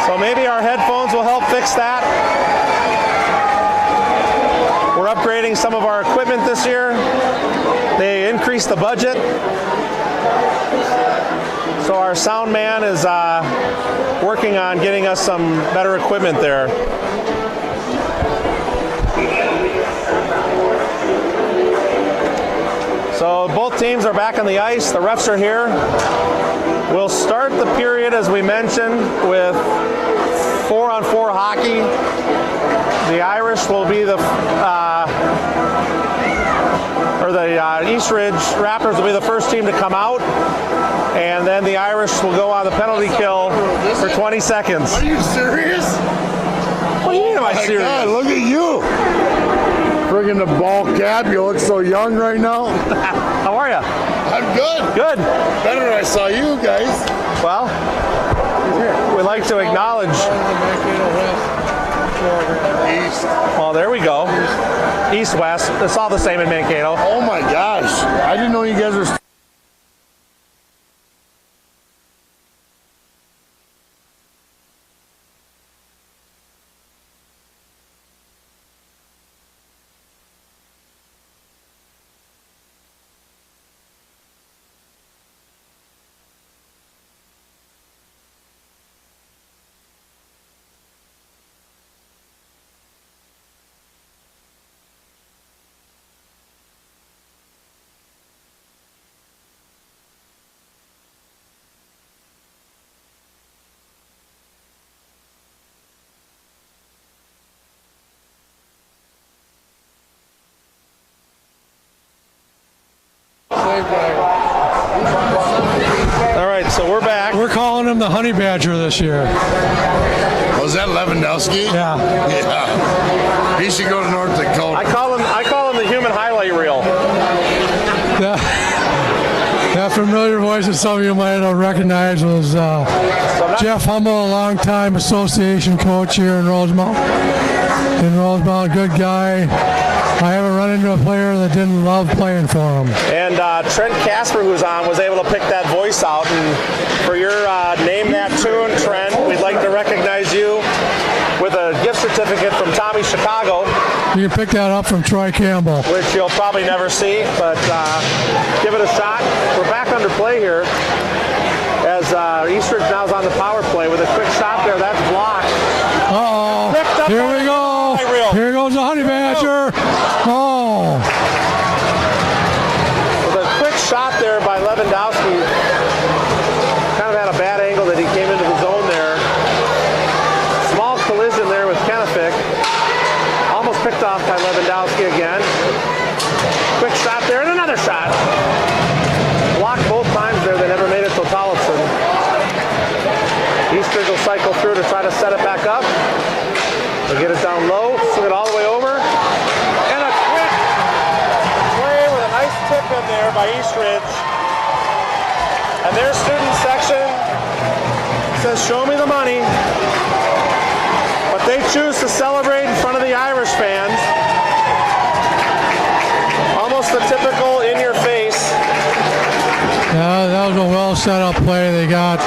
So maybe our headphones will help fix that. We're upgrading some of our equipment this year. They increased the budget. So our sound man is working on getting us some better equipment there. So both teams are back on the ice. The refs are here. We'll start the period, as we mentioned, with 4-on-4 hockey. The Irish will be the Eastridge Raptors will be the first team to come out, and then the Irish will go on the penalty kill for 20 seconds. Are you serious? What do you mean, am I serious? God, look at you. Friggin' the ball cap. You look so young right now. How are you? I'm good. Good. Better than I saw you guys. Well, we'd like to acknowledge. East. Well, there we go. East-West. It's all the same in Mankato. Oh my gosh. I didn't know you guys were. All right, so we're back. We're calling him the Honey Badger this year. Was that Lewandowski? Yeah. Yeah. He should go to North Dakota. I call him the human highlight reel. That familiar voice that some of you might have recognized was Jeff Hummel, a longtime association coach here in Rosemount. Good guy. I haven't run into a player that didn't love playing for him. And Trent Casper, who's on, was able to pick that voice out. And for your Name That Tune, Trent, we'd like to recognize you with a gift certificate from Tommy Chicago. You can pick that up from Troy Campbell. Which you'll probably never see, but give it a shot. We're back under play here as Eastridge now is on the power play with a quick shot there. That's blocked. Uh-oh. Here we go. Here goes the Honey Badger. Oh. With a quick shot there by Lewandowski. Kind of had a bad angle that he came into the zone there. Small collision there with Kenefick. Almost picked off by Lewandowski again. Quick shot there and another shot. Blocked both times there. They never made it to Tollefson. Eastridge will cycle through to try to set it back up. They'll get it down low, swing it all the way over. And a quick play with a nice tip in there by Eastridge. And their student section says, "Show me the money." But they choose to celebrate in front of the Irish fans. Almost a typical in-your-face. Yeah, that was a well set up play. They got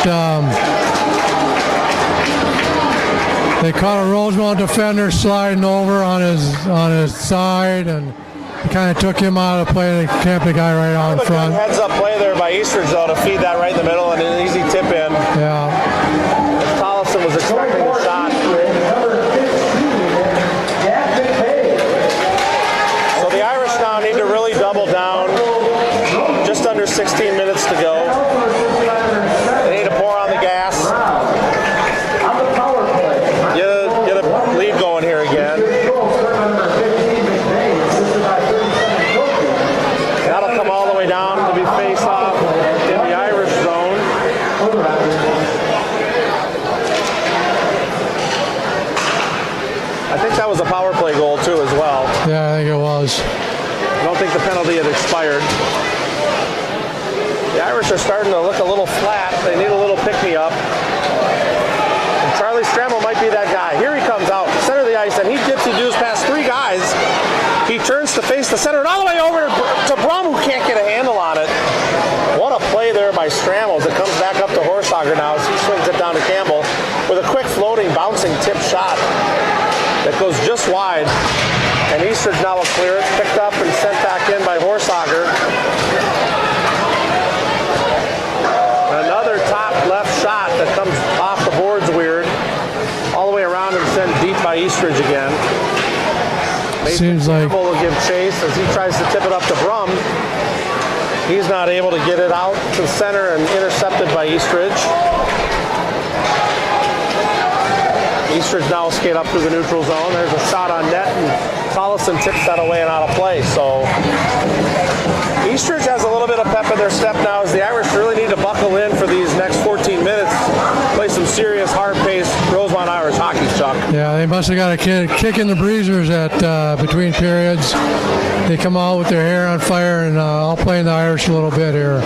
they caught a Rosemount defender sliding over on his side, and it kind of took him out of play. They camped the guy right out in front. Heads up play there by Eastridge though to feed that right in the middle and an easy tip in. Yeah. Tollefson was expecting the shot. So the Irish now need to really double down. Just under 16 minutes to go. They need to pour on the gas. Get a lead going here again. That'll come all the way down to be faced think the penalty had expired. The Irish are starting to look a little flat. They need a little pick-me-up. And Charlie Stramel might be that guy. Here he comes out, center of the ice, and he dips-y-doos past 3 guys. He turns to face the center and all the way over to Brum, who can't get a handle on it. What a play there by Stramel as it comes back up to Horsager now as he swings it down to Campbell with a quick floating, bouncing tip shot that goes just wide. And Eastridge now will clear it, picked up and sent back in by Horsager. Another top left shot that comes off the boards weird, all the way around and sent deep by Eastridge again. Seems like Campbell will give chase as he tries to tip it up to Brum. He's not able to get it out to the center and intercepted by Eastridge. Eastridge now will skate up through the neutral zone. There's a shot on net, and Tollison tips that away and out of play. So Eastridge has a little bit of pep in their step now as the Irish really need to buckle in for these next 14 minutes. Play some serious, hard-paced Rosemount Irish hockey, Chuck. Yeah, they must have got a kick in the breezers at between periods. They come out with their hair on fire, and I'll play in the Irish a little bit here.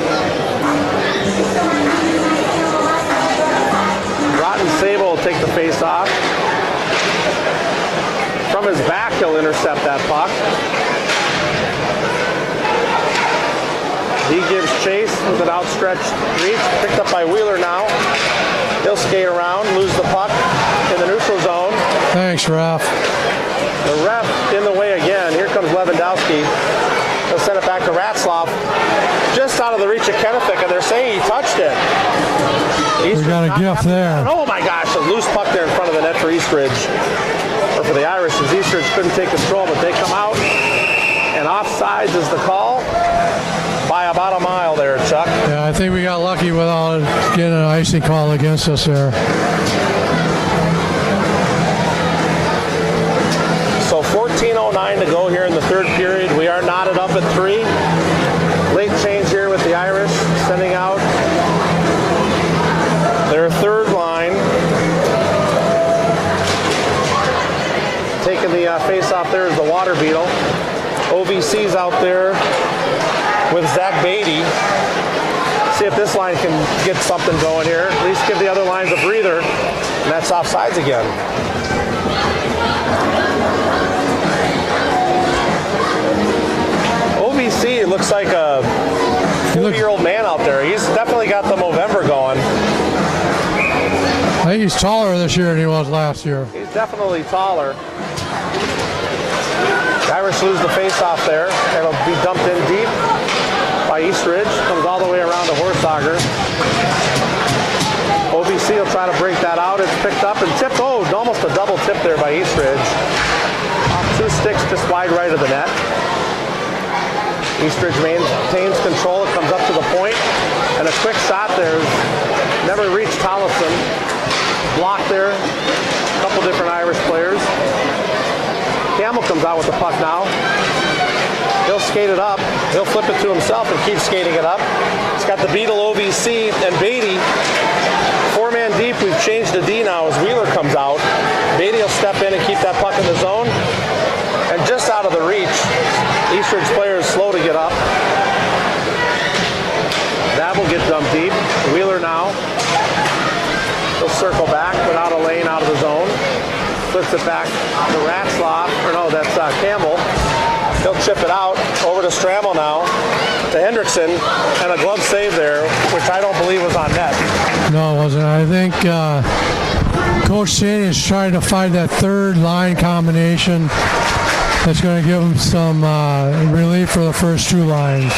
Rotten Sable will take the face off. From his back, he'll intercept that puck. He gives chase with an outstretched reach, picked up by Wheeler now. He'll skate around, lose the puck in the neutral zone. Thanks, ref. The ref in the way again. Here comes Lewandowski. He'll send it back to Ratzlaff. Just out of the reach of Kennefic, and they're saying he touched it. We got a gift there. Oh my gosh, a loose puck there in front of the net for Eastridge. Or for the Irish, as Eastridge couldn't take control, but they come out. And offsides is the call. By about a mile there, Chuck. Yeah, I think we got lucky without getting an icing call against us there. So 14:09 to go here in the third period. We are knotted up at 3. Late change here with the Irish, sending out their third line. Taking the face-off there is the Water Beetle. OVC's out there with Zach Beatty. See if this line can get something going here. At least give the other lines a breather. And that's offsides again. OVC looks like a 40-year-old man out there. He's definitely got the Movember going. I think he's taller this year than he was last year. He's definitely taller. The Irish lose the face-off there. It'll be dumped in deep by Eastridge. Comes all the way around to Horsager. OVC will try to break that out. It's picked up and tipped. Oh, almost a double tip there by Eastridge. Off 2 sticks just wide right of the net. Eastridge maintains control. It comes up to the point. And a quick shot there. Never reached Tollison. Blocked there. A couple different Irish players. Campbell comes out with the puck now. He'll skate it up. He'll flip it to himself and keep skating it up. It's got the Beetle, OVC, and Beatty. 4-man deep. We've changed to D now as Wheeler comes out. Beatty will step in and keep that puck in the zone. And just out of the reach, Eastridge player is slow to get up. That will get dumped deep. Wheeler now. He'll circle back, but out of lane, out of the zone. Flips it back to Ratzlaff, or no, that's Campbell. He'll chip it out over to Stramel now, to Hendrickson, and a glove save there, which I don't believe was on net. No, it wasn't. I think Coach Saney is trying to find that third line combination that's going to give him some relief for the first 2 lines.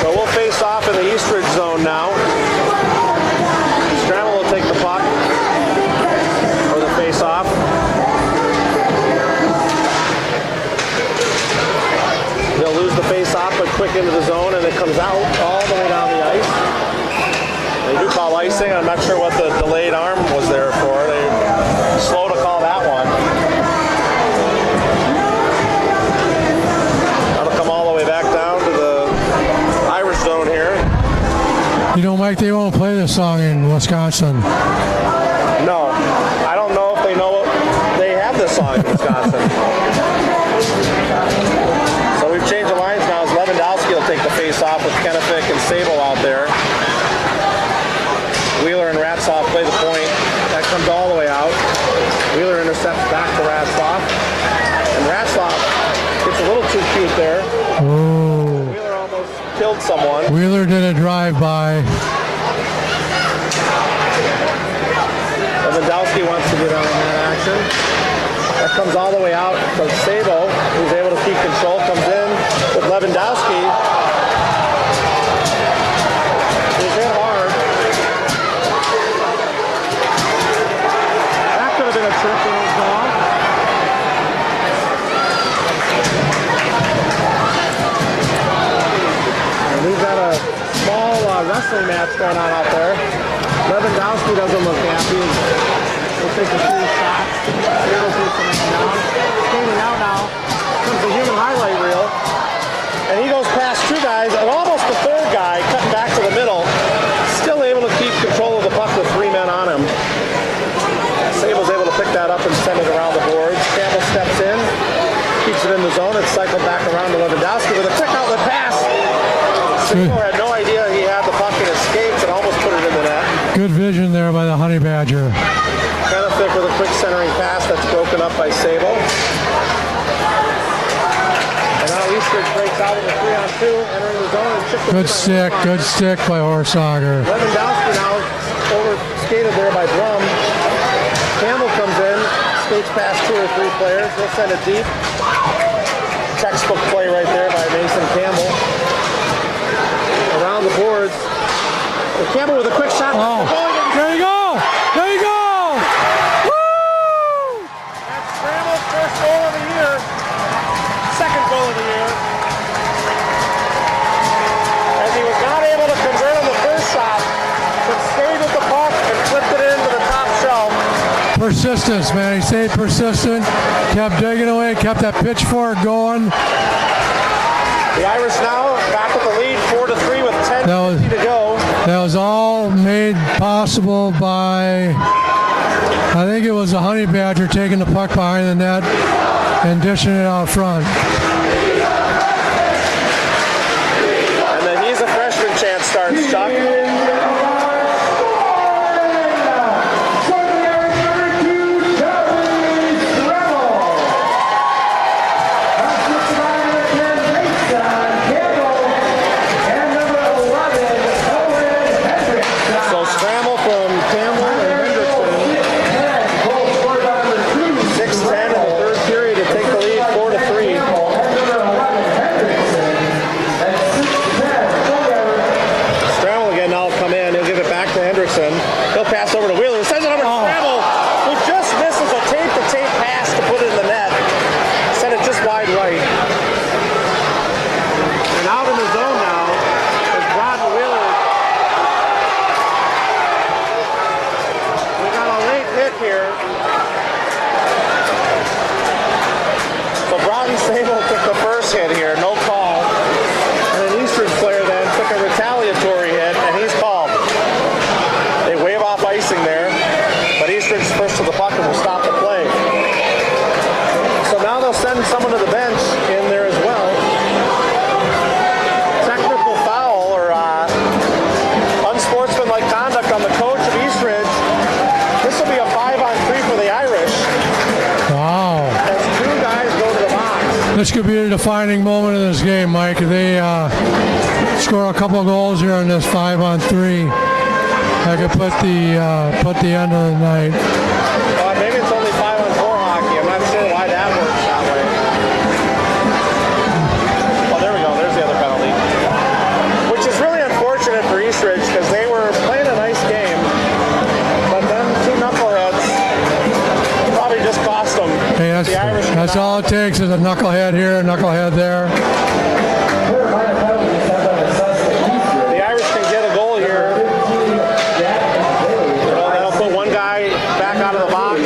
So we'll face off in the Eastridge zone now. Stramel will take the puck, or the face off. He'll lose the face off, but quick into the zone, and it comes out all the way down the ice. They do call icing. I'm not sure what the delayed arm was there for. They're slow to call that one. That'll come all the way back down to the Irish zone here. You know, Mike, they won't play this song in Wisconsin. No, I don't know if they know they have this song in Wisconsin. So we've changed the line. Vick and Sable out there. Wheeler and Ratsoff play the point. That comes all the way out. Wheeler intercepts back to Ratsoff. And Ratsoff gets a little too cute there. Ooh. Wheeler almost killed someone. Wheeler did a drive-by. Lewandowski wants to get on that action. That comes all the way out. So Sabo, who's able to keep control, comes in with Lewandowski. He's hit hard. That could have been a trip in his ball. And we've got a small wrestling match going on out there. Lewandowski doesn't look happy. He'll take a few shots. He'll do something down. Skating out now. Comes the human highlight reel. And he goes past two guys and almost the third guy, cutting back to the middle. Still able to keep control of the puck with three men on him. Sable's able to pick that up and send it around the boards. Campbell steps in, keeps it in the zone. It's cycled back around to Lewandowski with a quick outlet pass. Sable had no idea he had the puck in his skates and almost put it in the net. Good vision there by the Honey Badger. Benefit with a quick centering pass that's broken up by Sable. And now Eastridge breaks out with a 3-on-2, entering the zone and chips it. Good stick by Horsager. Lewandowski now over skated there by Blum. Campbell comes in, skates past two or three players. He'll send it deep. Textbook play right there by Mason Campbell. Around the boards. Campbell with a quick shot. Oh, there you go! There you go! Woo! That's Scrammell's first goal of the year. Second goal of the year. As he was not able to convert on the first shot, but stayed with the puck and flipped it into the top shelf. Persistence, man. He stayed persistent, kept digging away, kept that pitchfork going. The Irish now back with the lead, 4-3 with 10:50 to go. That was all made possible by, I think it was the Honey Badger taking the puck behind the net and dishing it out front. And then he's a freshman chance starts, Chuck. He'll pass over to Wheeler. Sends it over to Scrabble, who just misses a tape-to-tape pass to put it in the net. Sent it just wide right. And out in the zone now is Brodden Wheeler. We got a late hit here. So Brodden Sable took the first hit here, no call. And an Eastridge player then took a retaliatory hit, and he's called. They wave off icing there, but Eastridge's first to the puck and will stop the play. So now they'll send someone to the bench in there as well. Technical foul or unsportsmanlike conduct on the coach of Eastridge. This will be a 5-on-3 for the Irish. Wow. As two guys go to the box. This could be a defining moment in this game, Mike. They score a couple goals here in this 5-on-3. I could put the end of the night. Maybe it's only 5-on-4 hockey. I'm not sure why that works that way. Well, there we go. There's the other penalty. Which is really unfortunate for Eastridge because they were playing a nice game. But then two knuckleheads probably just cost them. Hey, the Irish. that's all it takes is a knucklehead here, a knucklehead there. The Irish can get a goal here. That'll put one guy back out of the box.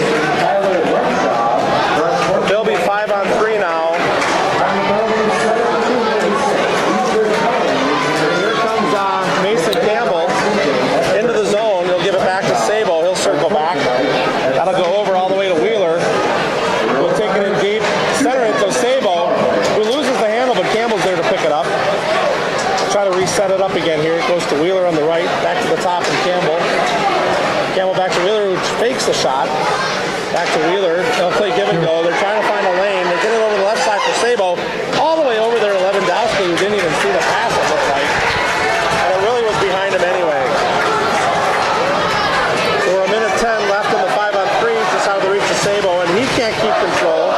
They'll be 5-on-3 now. Here comes Mason Campbell into the zone. He'll give it back to Sabo. He'll circle back. That'll go over all the way to Wheeler. We'll take it in deep. Center it to Sabo, who loses the handle but can't again here. It goes to Wheeler on the right, back to the top and Campbell. Campbell back to Wheeler, who fakes the shot. Back to Wheeler. They'll play give and go. They're trying to find a lane. They get it over the left side for Sabo. All the way over there to Lewandowski, who didn't even see the pass, it looked like. And it really was behind him anyway. So we're a minute 10 left in the 5-on-3, just out of the reach of Sabo, and he can't keep control.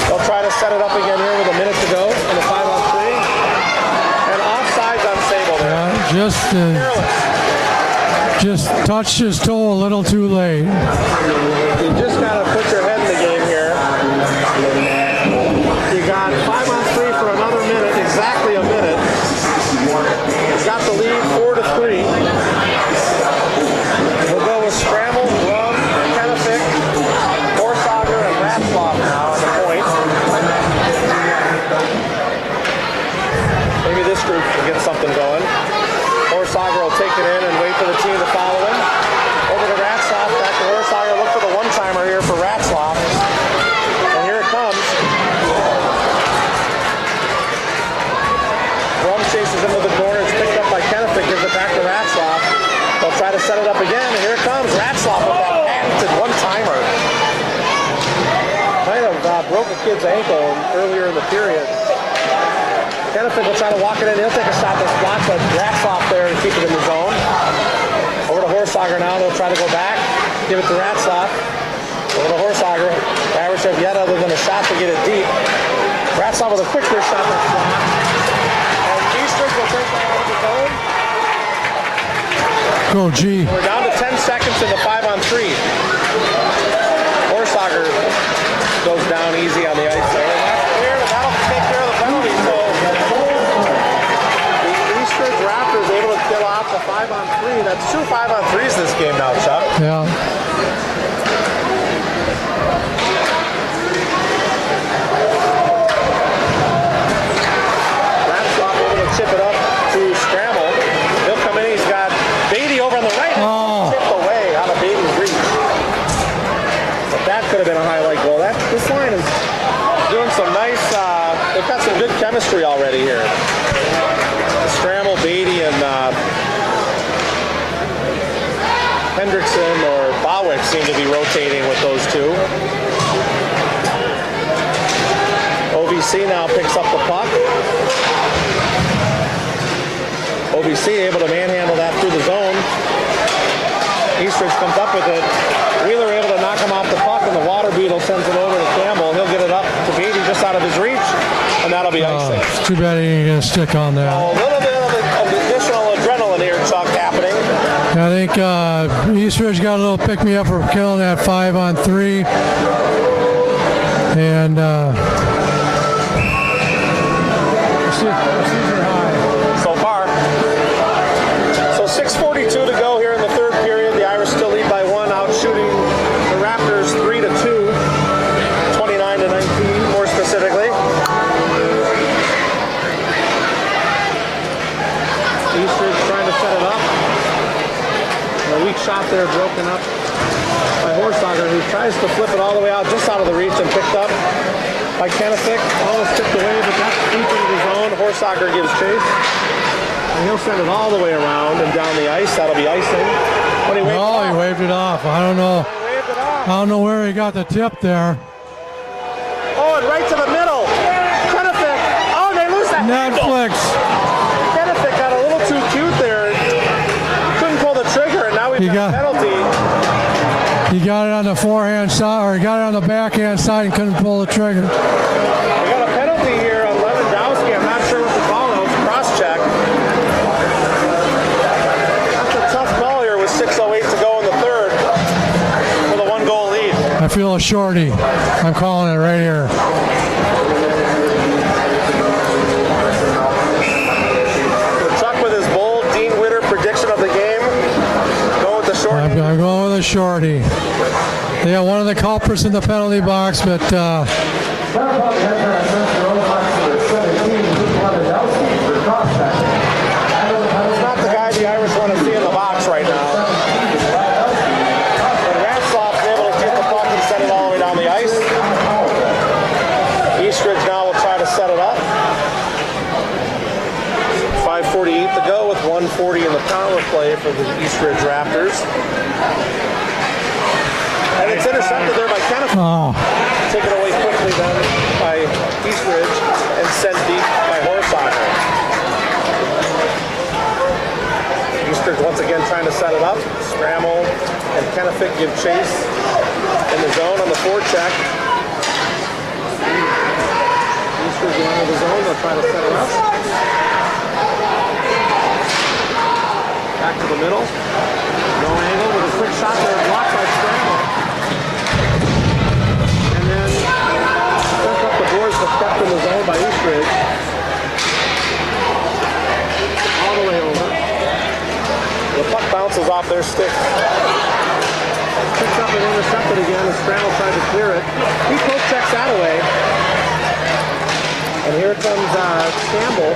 They'll try to set it up again here with a minute to go in the 5-on-3. And offsides on Sabo there. Just touched his toe a little too late. You just got to put your head in the game here. You got 5-on-3 for another minute, exactly a minute. He's got the lead 4-3. We'll go with Scramble, Love, Kennefic, Horsager, and Ratzloff now on the point. Maybe this group can get something going. Horsager will take it in and wait for the team to follow him. Over to Ratzloff, back to Horsager. Look for the one-timer here for Ratzloff. And here it comes. Brum chases into the corner. It's picked up by Kennefic. Gives it back to Ratzloff. They'll try to set it up again. And here it comes. Ratzloff with that patented one-timer. Might have broke a kid's ankle earlier in the period. Kennefic will try to walk it in. He'll take a shot that's blocked, but Ratzloff there to keep it in the zone. Over to Horsager now. They'll try to go back. Give it to Ratzloff. Over to Horsager. The Irish have yet other than a shot to get it deep. Ratzloff with a quick shot that's blocked. And Eastridge will take that out of the zone. Go, G. We're down to 10 seconds in the 5-on-3. Horsager goes down easy on the ice there. And that's clear. That'll take care of the penalty. So the Eastridge Raptors able to kill off the 5-on-3. That's 2 5-on-3s this game now, Chuck. Yeah. Ratzloff able to chip it up to Scramble. He'll come in. He's got Beatty over on the right. Oh. Chipped away out of Beatty's reach. But that could have been a highlight goal. This line is doing some nice, they've got some good chemistry already here. Scramble, Beatty, and Hendrickson or Bowick seem to be rotating with those two. OVC now picks up the puck. OVC able to manhandle that through the zone. Eastridge comes up with it. Wheeler able to knock him off the puck, and the Water Beetle sends it over to Campbell. He'll get it up to Beatty just out of his reach, and that'll be icing. It's too bad he ain't gonna stick on that. A little bit of additional adrenaline here, Chuck, happening. I think Eastridge got a little pick-me-up for killing that 5-on-3. And So far. So 6:42 to go here in the third period. The Irish still lead by 1, out shooting the Raptors 3-2, 29-19 more specifically. Eastridge trying to set it up. A weak shot there broken up by Horsager, who tries to flip it all the way out just out of the reach and picked up by Kennefic. Almost tipped away, but that's deep into the zone. Horsager gives chase. And he'll send it all the way around and down the ice. That'll be icing. When he he waved it off. I don't know. He waved it off. I don't know where he got the tip there. Oh, and right to the middle. Kennefic. Oh, they lose that handle. Netflix. Kennefic got a little too cute there. Couldn't pull the trigger, and now we've got a penalty. He got it on the forehand side, or he got it on the backhand side and couldn't pull the trigger. We got a penalty here on Lewandowski. I'm not sure what the call is. Cross-check. That's a tough call here with 6:08 to go in the third with a 1-goal lead. I feel a shorty. I'm calling it right here. Chuck with his bold Dean Witter prediction of the game. Go with the short. I'm going with a shorty. They got one of the culprits in the penalty box, but It's not the guy the Irish want to see in the box right now. And Ratzloff's able to get the puck and set it all the way down the ice. Eastridge now will try to set it up. 5:48 to go with 1:40 in the power play for the Eastridge Raptors. And it's intercepted there by Kenneth. Oh, Taken away quickly then by Eastridge and sent deep by Horsager. Eastridge once again trying to set it up. Scramble and Kennefic give chase in the zone on the forecheck. Eastridge going into the zone, they'll try to set it up. Back to the middle. No angle with a quick shot there, blocked by Scramble. And then sent up the boards but kept in the zone by Eastridge. All the way over. The puck bounces off their stick. Picks up and intercepted again as Scramble tried to clear it. He poke checks that away. And here comes Campbell.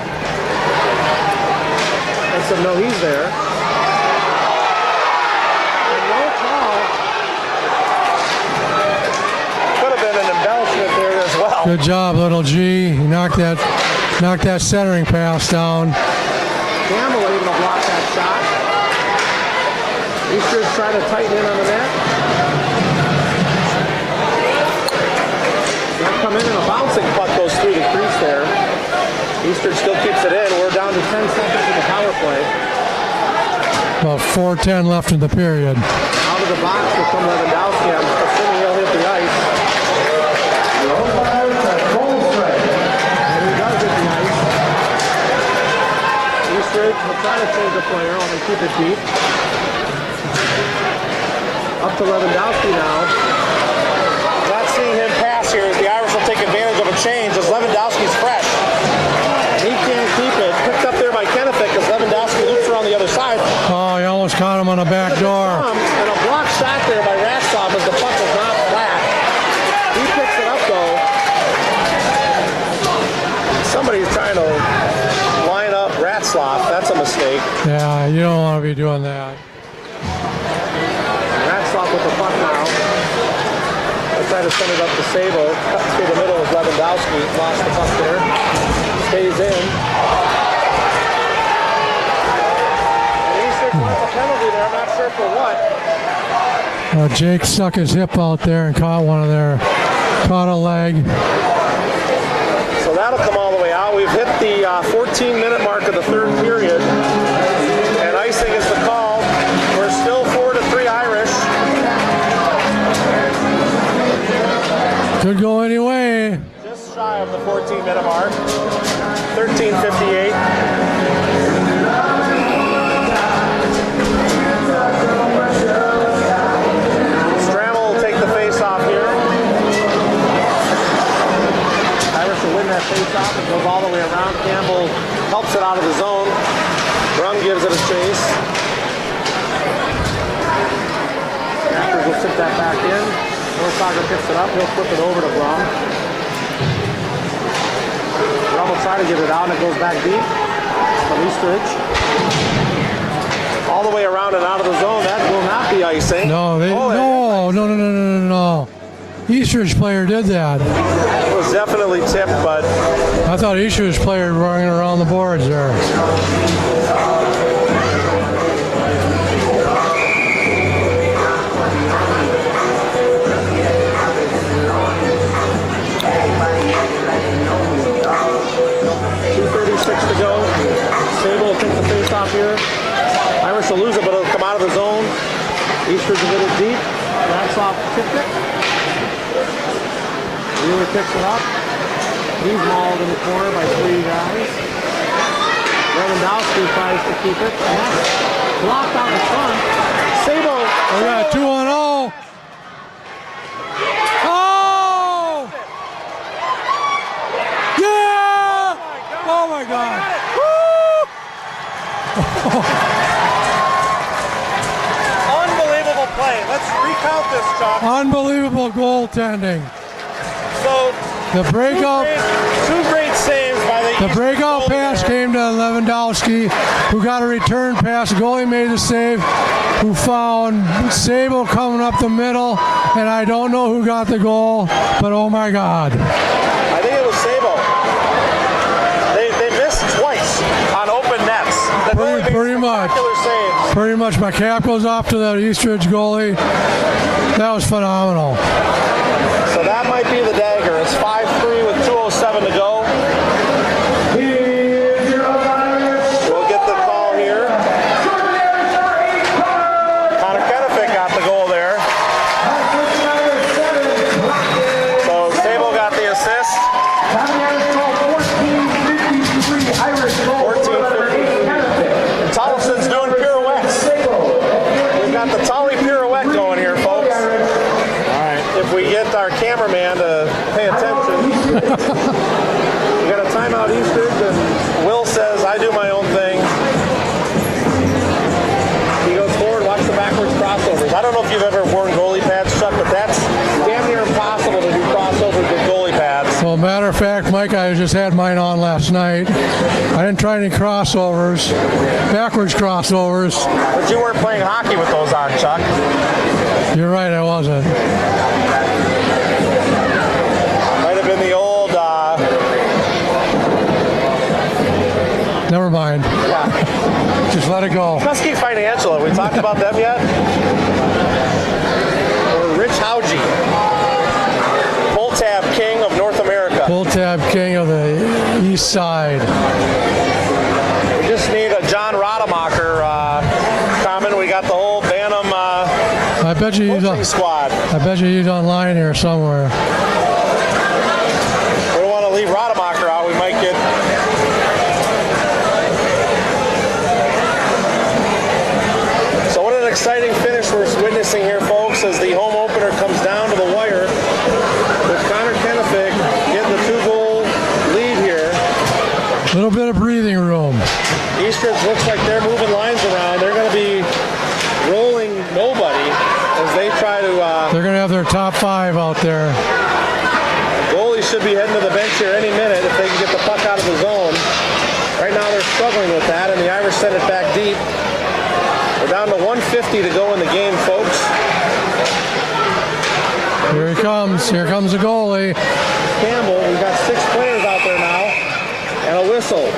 And so no, he's there. And no call. Could have been an embellishment there as well. good job, little G. He knocked that centering pass down. Campbell able to block that shot. Eastridge trying to tighten in on the net. They'll come in and a bouncing puck goes through the crease there. Eastridge still keeps it in. We're down to 10 seconds in the power play. About 4:10 left in the period. Out of the box will come Lewandowski. I'm assuming he'll hit the ice. And he does hit the ice. Eastridge will try to change the player when they keep it deep. Up to Lewandowski now. Not seeing him pass here as the Irish will take advantage of a change as Lewandowski's fresh. He can't keep it. Picked up there by Kennefic as Lewandowski loops around the other side. Oh, he almost caught him on the back door. And a block shot there by Ratzlaff as the puck was not flat. He picks it up though. Somebody's trying to line up Ratzlaff. That's a mistake. Yeah, you don't want to be doing that. Ratzlaff with the puck now. They try to send it up to Sabo. Cuts through the middle of Lewandowski. Lost the puck there. Stays in. And Eastridge wants a penalty there. I'm not sure for what. Jake stuck his hip out there and caught caught a leg. So that'll come all the way out. We've hit the 14-minute mark of the third period. And icing is the call. We're still 4-3 Irish. Could go anyway. Just shy of the 14-minute mark. 13:58. Stramel will take the face-off here. Irish will win that face-off. It goes all the way around. Campbell helps it out of the zone. Brum gives it a chase. Raptors will sit that back in. Horsager picks it up. He'll flip it over to Brum. Brum will try to get it out, and it goes back deep from Eastridge. All the way around and out of the zone. That will not be icing. No, no. Eastridge player did that. It was definitely tipped, but I thought Eastridge player running around the boards there. to go. Sable will take the face off here. Irish will lose it, but it'll come out of the zone. Eastridge a little deep. Ratzlaff tipped it. Wheeler picks it up. He's mauled in the corner by three guys. Lewandowski tries to keep it. And that's blocked out in front. Sable. We got 2-0. Oh! Yeah! Oh my God! Unbelievable play. Let's recount this, Chuck. Unbelievable goaltending. So The breakout. two great saves by the breakout pass came to Lewandowski, who got a return pass. The goalie made the save, who found Sable coming up the middle, and I don't know who got the goal, but oh my God. I think it was Sable. They missed twice on open net. Pretty much my cap goes off to that Eastridge goalie. That was phenomenal. So that might be the dagger. It's 5-3 with 2:07 to go. We'll get the call here. Connor Kennefick got the goal there. So Sable got the assist. 14-53. Tollison's doing pirouettes. We've got the Tolly pirouette going here, folks. All right. If we get our cameraman to pay attention. We got a timeout Eastridge, and Will says, I do my own thing. He goes forward, watch the backwards crossovers. I don't know if you've ever worn goalie pads, Chuck, but that's damn near impossible to do crossovers with goalie pads. Well, matter of fact, Mike, I just had mine on last night. I didn't try any crossovers, backwards crossovers. But you weren't playing hockey with those on, Chuck. You're right, I wasn't. Might have been the old, Never mind. Just let it go. Muskie Financial. Have we talked about them yet? Or Rich Hauge, Pull Tab King of North America. Pull tab king of the east side. We just need a John Rademacher comment. We got the whole Bantam I bet you coaching squad. I bet you he's online here somewhere. We don't want to leave Rademacher out. We might get. So what an exciting finish we're witnessing here, folks, as the home opener comes down to the wire with Connor Kennefick getting the 2-goal lead here. A little bit of breathing room. Eastridge looks like they're moving lines around. They're going to be rolling nobody as they try to. They're going to have their top 5 out there. Goalie should be heading to the bench here any minute if they can get the puck out of the zone. Right now they're struggling with that, and the Irish send it back deep. We're down to 1:50 to go in the game, folks. Here he comes. Here comes the goalie. Campbell, we've got 6 players out there now, and a whistle.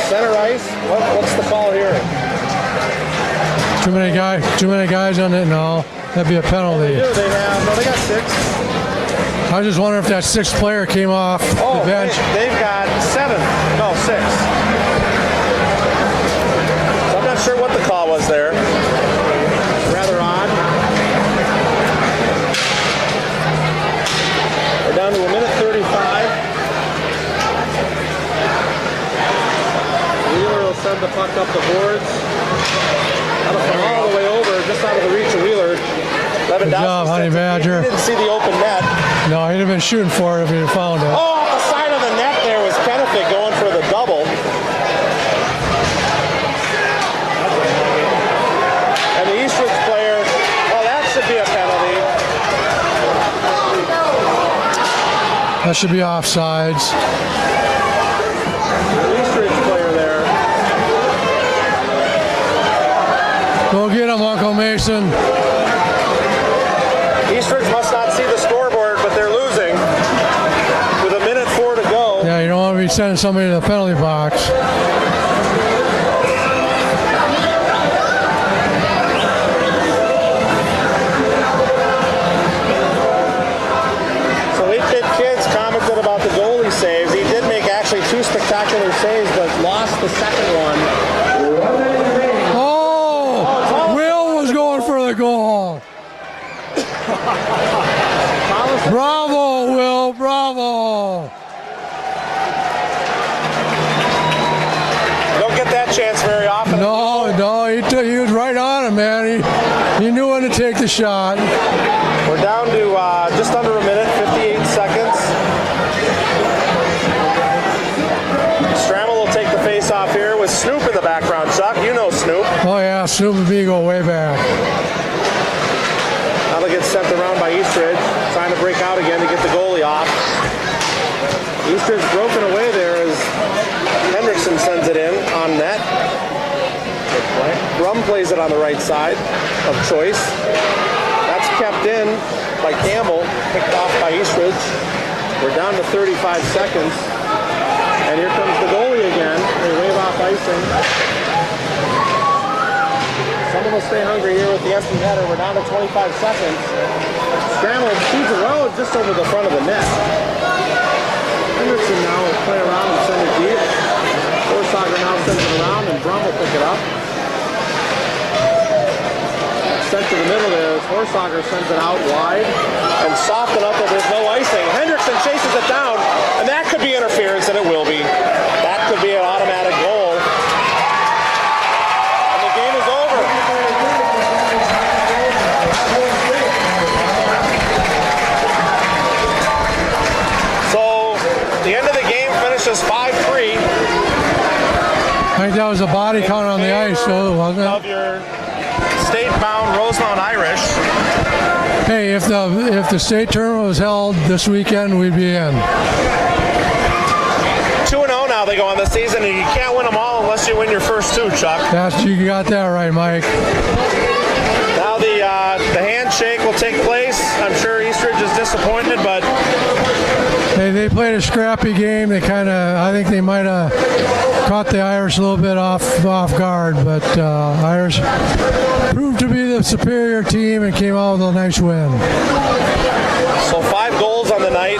Center ice. What's the call here? Too many guys on it. No, that'd be a penalty. They got 6. I just wonder if that 6th player came off the bench. They've got 7. No, 6. So I'm not sure what the call was there. Rather odd. We're down to 1:35. Wheeler will send the puck up the boards. All the way over, just out of the reach of Wheeler. Good job, Honey Badger. He didn't see the open net. No, he'd have been shooting for it if he'd found it. Oh, off the side of the net there was Kennefick going for the double. And the Eastridge player, well, that should be a penalty. That should be offsides. The Eastridge player there. Go get him, Uncle Mason. Eastridge must not see the scoreboard, but they're losing with 1:04 to go. Yeah, you don't want to be sending somebody to the penalty box. So 8-Bit Kids commented about the goalie saves. He did make actually 2 spectacular saves, but lost the second one. Oh! Will was going for the goal. Bravo, Will, bravo. Don't get that chance very often. No, he was right on him, man. He knew when to take the shot. We're down to just under a minute, 58 seconds. Strammel will take the face off here with Snoop in the background. Chuck, you know Snoop. Oh yeah, Snoop and me go way back. Now they get sent around by Eastridge, trying to break out again to get the goalie off. Eastridge broken away there as Hendrickson sends it in on net. Rum plays it on the right side of choice. That's kept in by Campbell, picked off by Eastridge. We're down to 35 seconds. And here comes the goalie again. They wave off icing. Someone will stay hungry here with the empty netter. We're down to 25 seconds. Scramble sees the road just over the front of the net. Henderson now will play around and send it deep. Horsager now sends it around and Brum will pick it up. Sent to the middle there as Horsager sends it out wide and soft enough that there's no icing. Hendrickson chases it down, and that could be interference, and it will be. That could be an automatic goal. And the game is over. So the end of the game finishes 5-3. I think that was a body count on the ice, so wasn't it? Of your state-bound Rosemount Irish. Hey, if the state tournament was held this weekend, we'd be in. 2-0 now they go on the season, and you can't win them all unless you win your first two, Chuck. You got that right, Mike. Now the handshake will take place. I'm sure Eastridge is disappointed, but They played a scrappy game. I think they might have caught the Irish a little bit off guard, but Irish proved to be the superior team and came out with a nice win. so 5 goals on the night.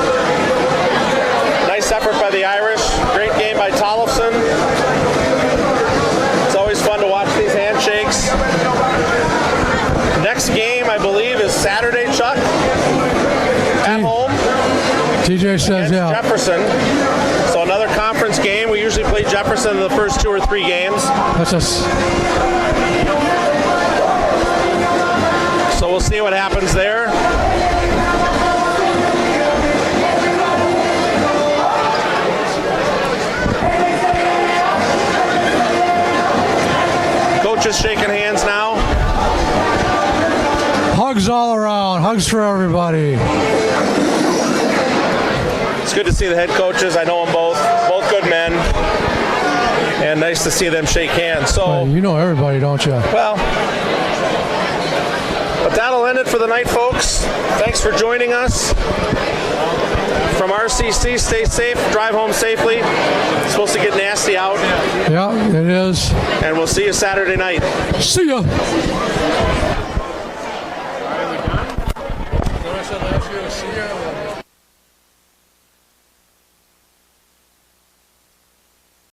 Nice effort by the Irish. Great game by Tollefson. It's always fun to watch these handshakes. Next game, I believe, is Saturday, Chuck. At home. TJ says, against yeah. Jefferson. So another conference game. We usually play Jefferson in the first 2 or 3 games. That's us. So we'll see what happens there. Coaches shaking hands now. Hugs all around. Hugs for everybody. It's good to see the head coaches. I know them both good men. And nice to see them shake hands. So, You know everybody, don't you? well, but that'll end it for the night, folks. Thanks for joining us. From RCC, stay safe, drive home safely. It's supposed to get nasty out. Yeah, it is. And we'll see you Saturday night. See ya.